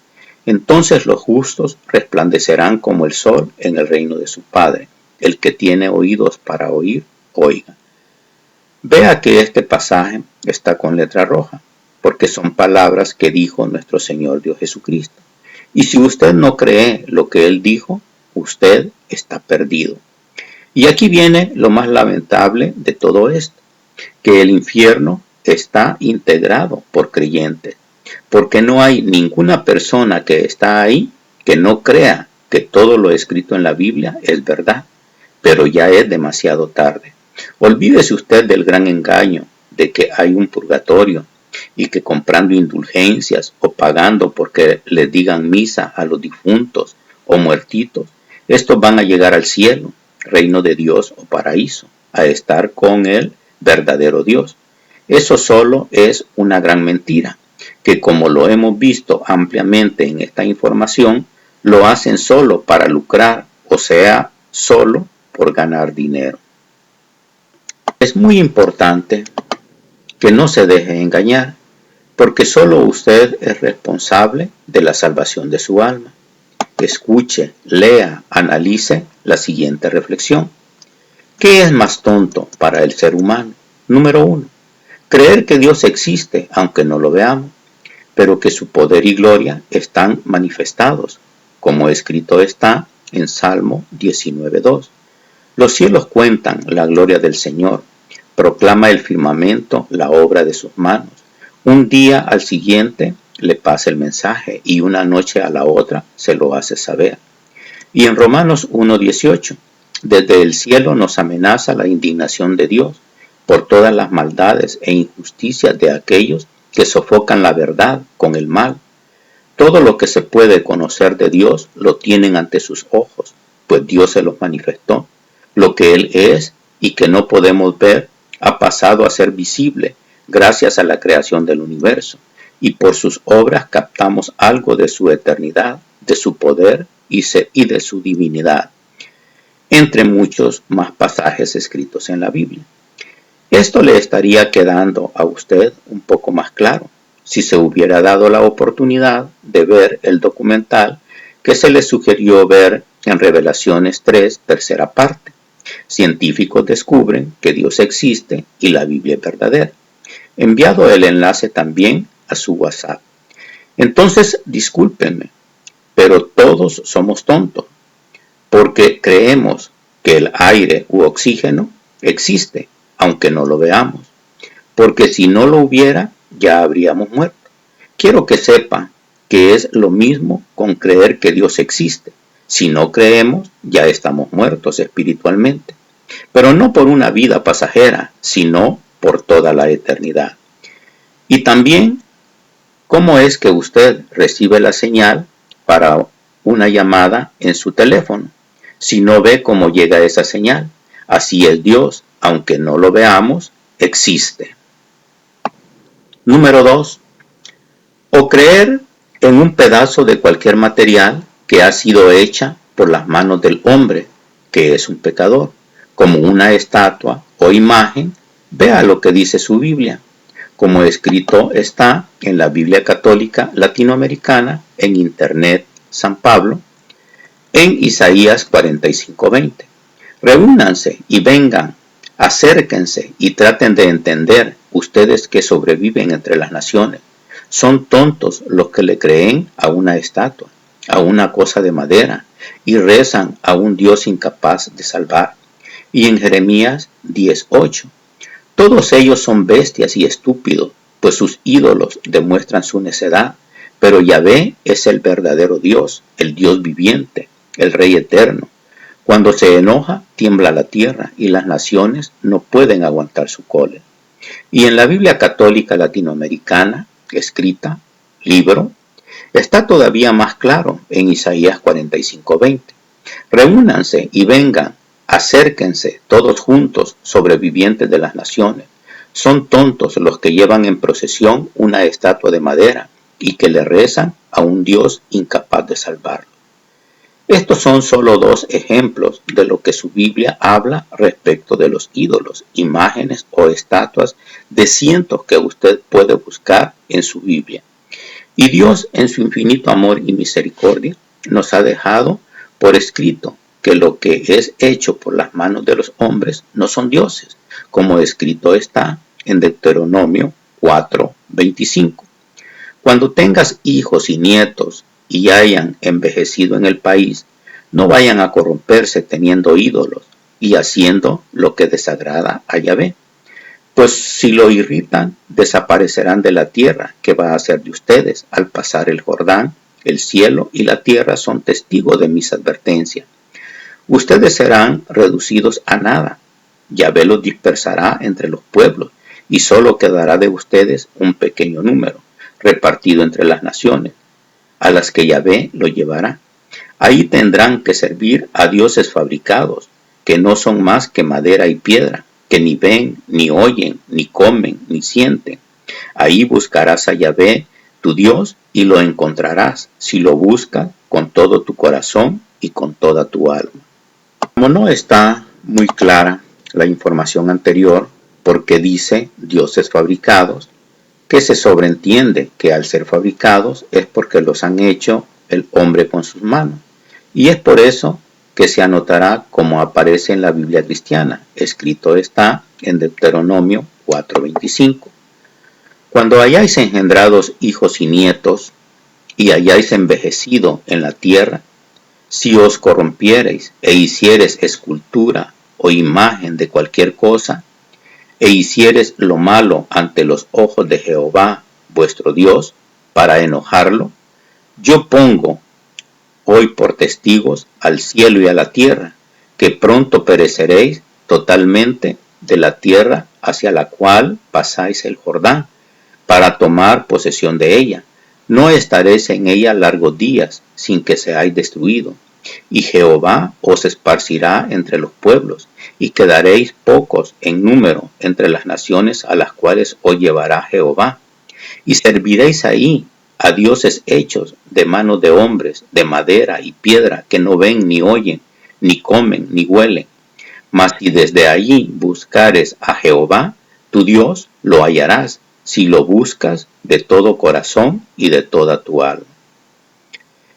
S1: Entonces los justos resplandecerán como el sol en el reino de su Padre. el que tiene oídos para oír, oiga. Vea que este pasaje está con letra roja, porque son palabras que dijo nuestro Señor Dios Jesucristo. Y si usted no cree lo que Él dijo, usted está perdido. Y aquí viene lo más lamentable de todo esto, que el infierno está integrado por creyentes, porque no hay ninguna persona que está ahí que no crea que todo lo escrito en la Biblia es verdad, pero ya es demasiado tarde. Olvídese usted del gran engaño de que hay un purgatorio y que comprando indulgencias o pagando porque les digan misa a los difuntos o muertitos, estos van a llegar al cielo, reino de Dios o paraíso, a estar con el verdadero Dios. Eso solo es una gran mentira, que como lo hemos visto ampliamente en esta información, lo hacen solo para lucrar, o sea, solo por ganar dinero. Es muy importante que no se deje engañar, porque solo usted es responsable de la salvación de su alma. Escuche, lea, analice la siguiente reflexión. ¿Qué es más tonto para el ser humano? Número 1. Creer que Dios existe aunque no lo veamos, pero que su poder y gloria están manifestados, como escrito está en Salmo 19:2. Los cielos cuentan la gloria del Señor, proclama el firmamento la obra de sus manos. Un día al siguiente le pasa el mensaje y una noche a la otra se lo hace saber. Y en Romanos 1:18, desde el cielo nos amenaza la indignación de Dios por todas las maldades e injusticias de aquellos que sofocan la verdad con el mal. Todo lo que se puede conocer de Dios lo tienen ante sus ojos, pues Dios se los manifestó. Lo que Él es y que no podemos ver ha pasado a ser visible gracias a la creación del universo, y por sus obras captamos algo de su eternidad, de su poder y de su divinidad, entre muchos más pasajes escritos en la Biblia. Esto le estaría quedando a usted un poco más claro si se hubiera dado la oportunidad de ver el documental que se le sugirió ver en Revelaciones 3, tercera parte. Científicos descubren que Dios existe y la Biblia es verdadera. Enviado el enlace también a su WhatsApp. Entonces, discúlpenme, pero todos somos tontos, porque creemos que el aire u oxígeno existe, aunque no lo veamos, porque si no lo hubiera, ya habríamos muerto. Quiero que sepa que es lo mismo con creer que Dios existe. Si no creemos, ya estamos muertos espiritualmente, pero no por una vida pasajera, sino por toda la eternidad. Y también, ¿cómo es que usted recibe la señal para una llamada en su teléfono si no ve cómo llega esa señal? Así es Dios, aunque no lo veamos, existe. Número 2. O creer en un pedazo de cualquier material que ha sido hecha por las manos del hombre, que es un pecador, como una estatua o imagen. Vea lo que dice su Biblia, como escrito está en la Biblia Católica Latinoamericana, en Internet San Pablo, en Isaías 45:20. Reúnanse y vengan, acérquense y traten de entender, ustedes que sobreviven entre las naciones. Son tontos los que le creen a una estatua, a una cosa de madera, y rezan a un Dios incapaz de salvar. Y en Jeremías 10:8, todos ellos son bestias y estúpidos, pues sus ídolos demuestran su necedad, pero Yahvé es el verdadero Dios, el Dios viviente, el Rey eterno. Cuando se enoja, tiembla la tierra y las naciones no pueden aguantar su cólera. Y en la Biblia Católica Latinoamericana, escrita, libro, está todavía más claro en Isaías 45:20. Reúnanse y vengan, acérquense todos juntos, sobrevivientes de las naciones. Son tontos los que llevan en procesión una estatua de madera y que le rezan a un Dios incapaz de salvarlo. Estos son solo dos ejemplos de lo que su Biblia habla respecto de los ídolos, imágenes o estatuas de cientos que usted puede buscar en su Biblia. Y Dios, en su infinito amor y misericordia, nos ha dejado por escrito que lo que es hecho por las manos de los hombres no son dioses, como escrito está en Deuteronomio 4:25. Cuando tengas hijos y nietos y hayan envejecido en el país, no vayan a corromperse teniendo ídolos y haciendo lo que desagrada a Yahvé. Pues si lo irritan, desaparecerán de la tierra que va a ser de ustedes al pasar el Jordán. El cielo y la tierra son testigos de mis advertencias. Ustedes serán reducidos a nada. Yahvé los dispersará entre los pueblos y solo quedará de ustedes un pequeño número, repartido entre las naciones, a las que Yahvé lo llevará. Ahí tendrán que servir a dioses fabricados, que no son más que madera y piedra, que ni ven, ni oyen, ni comen, ni sienten. Ahí buscarás a Yahvé, tu Dios, y lo encontrarás, si lo buscas con todo tu corazón y con toda tu alma. Como no está muy clara la información anterior, porque dice dioses fabricados, que se sobreentiende que al ser fabricados es porque los han hecho el hombre con sus manos. Y es por eso que se anotará como aparece en la Biblia cristiana. Escrito está en Deuteronomio 4:25. Cuando hayáis engendrados hijos y nietos, y hayáis envejecido en la tierra, si os corrompiereis e hiciereis escultura o imagen de cualquier cosa, e hiciereis lo malo ante los ojos de Jehová, vuestro Dios, para enojarlo, yo pongo hoy por testigos al cielo y a la tierra, que pronto pereceréis totalmente de la tierra hacia la cual pasáis el Jordán, para tomar posesión de ella. No estaréis en ella largos días, sin que seáis destruidos. Y Jehová os esparcirá entre los pueblos, y quedaréis pocos en número entre las naciones a las cuales os llevará Jehová. Y serviréis ahí a dioses hechos de manos de hombres, de madera y piedra, que no ven, ni oyen, ni comen, ni huelen. Mas si desde allí buscares a Jehová, tu Dios, lo hallarás, si lo buscas de todo corazón y de toda tu alma.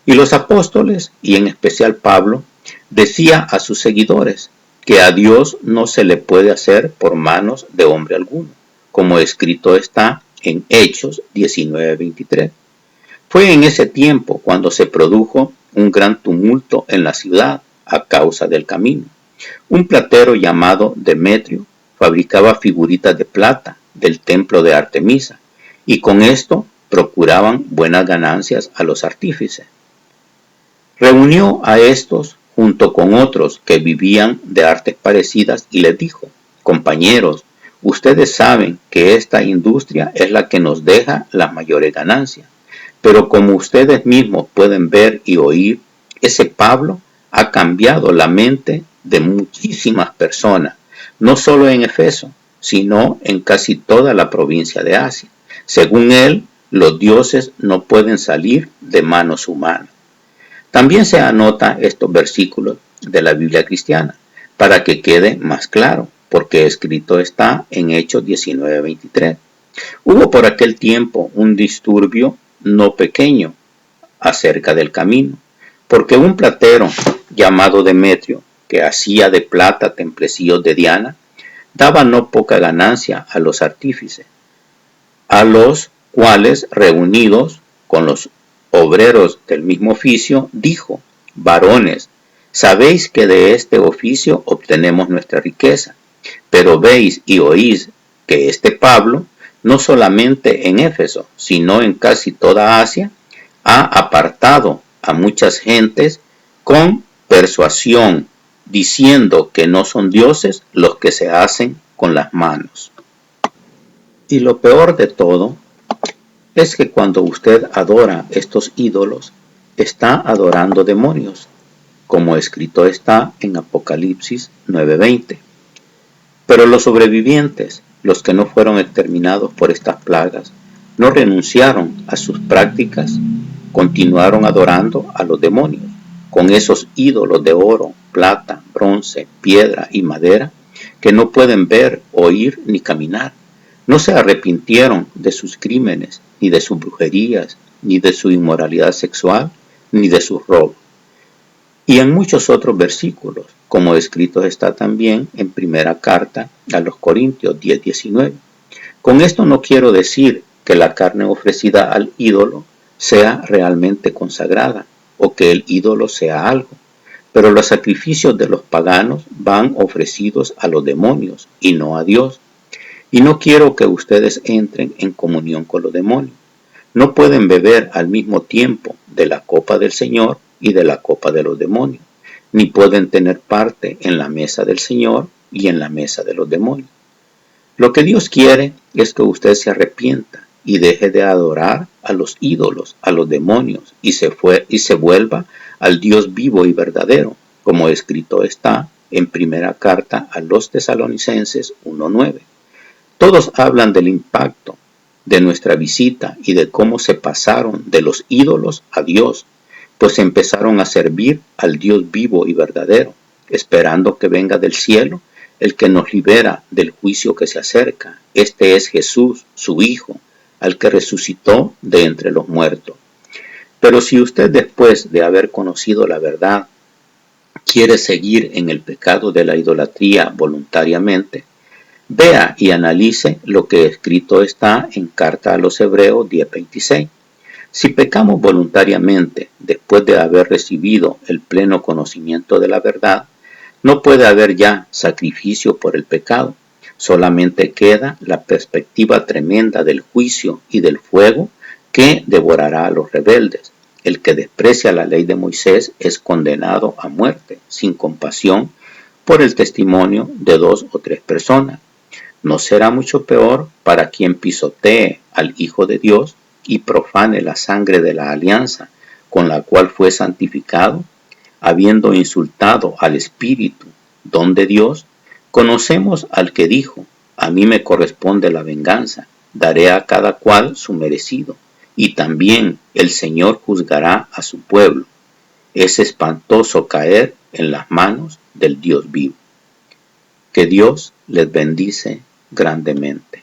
S1: Y los apóstoles, y en especial Pablo, decía a sus seguidores que a Dios no se le puede hacer por manos de hombre alguno, como escrito está en Hechos 19:23. Fue en ese tiempo cuando se produjo un gran tumulto en la ciudad a causa del camino. Un platero llamado Demetrio fabricaba figuritas de plata del templo de Artemisa, y con esto procuraban buenas ganancias a los artífices. Reunió a estos junto con otros que vivían de artes parecidas y les dijo: compañeros, ustedes saben que esta industria es la que nos deja las mayores ganancias, pero como ustedes mismos pueden ver y oír, ese Pablo ha cambiado la mente de muchísimas personas, no solo en Efeso, sino en casi toda la provincia de Asia. Según él, los dioses no pueden salir de manos humanas. También se anota estos versículos de la Biblia cristiana para que quede más claro, porque escrito está en Hechos 19:23. Hubo por aquel tiempo un disturbio no pequeño acerca del camino, porque un platero llamado Demetrio, que hacía de plata templecillos de Diana, daba no poca ganancia a los artífices, a los cuales, reunidos con los obreros del mismo oficio, dijo: varones, sabéis que de este oficio obtenemos nuestra riqueza, pero veis y oís que este Pablo, no solamente en Éfeso, sino en casi toda Asia, ha apartado a muchas gentes con persuasión, diciendo que no son dioses los que se hacen con las manos. Y lo peor de todo es que cuando usted adora estos ídolos, está adorando demonios, como escrito está en Apocalipsis 9:20. Pero los sobrevivientes, los que no fueron exterminados por estas plagas, no renunciaron a sus prácticas, continuaron adorando a los demonios, con esos ídolos de oro, plata, bronce, piedra y madera, que no pueden ver, oír ni caminar. No se arrepintieron de sus crímenes, ni de sus brujerías, ni de su inmoralidad sexual, ni de sus robos. y en muchos otros versículos, como escrito está también en primera carta a los Corintios 10:19. Con esto no quiero decir que la carne ofrecida al ídolo sea realmente consagrada o que el ídolo sea algo, pero los sacrificios de los paganos van ofrecidos a los demonios y no a Dios. Y no quiero que ustedes entren en comunión con los demonios. No pueden beber al mismo tiempo de la copa del Señor y de la copa de los demonios, ni pueden tener parte en la mesa del Señor y en la mesa de los demonios. Lo que Dios quiere es que usted se arrepienta y deje de adorar a los ídolos, a los demonios, y se vuelva al Dios vivo y verdadero, como escrito está en primera carta a los Tesalonicenses 1:9. Todos hablan del impacto de nuestra visita y de cómo se pasaron de los ídolos a Dios, pues empezaron a servir al Dios vivo y verdadero, esperando que venga del cielo el que nos libera del juicio que se acerca. Este es Jesús, su Hijo, al que resucitó de entre los muertos. Pero si usted, después de haber conocido la verdad, quiere seguir en el pecado de la idolatría voluntariamente, vea y analice lo que escrito está en Carta a los Hebreos 10:26. Si pecamos voluntariamente después de haber recibido el pleno conocimiento de la verdad, no puede haber ya sacrificio por el pecado. Solamente queda la perspectiva tremenda del juicio y del fuego que devorará a los rebeldes. El que desprecia la ley de Moisés es condenado a muerte, sin compasión, por el testimonio de 2 o 3 personas. ¿No será mucho peor para quien pisotee al Hijo de Dios y profane la sangre de la alianza con la cual fue santificado, habiendo insultado al Espíritu, don de Dios? Conocemos al que dijo: a mí me corresponde la venganza, daré a cada cual su merecido, y también el Señor juzgará a su pueblo. Es espantoso caer en las manos del Dios vivo. Que Dios les bendice grandemente.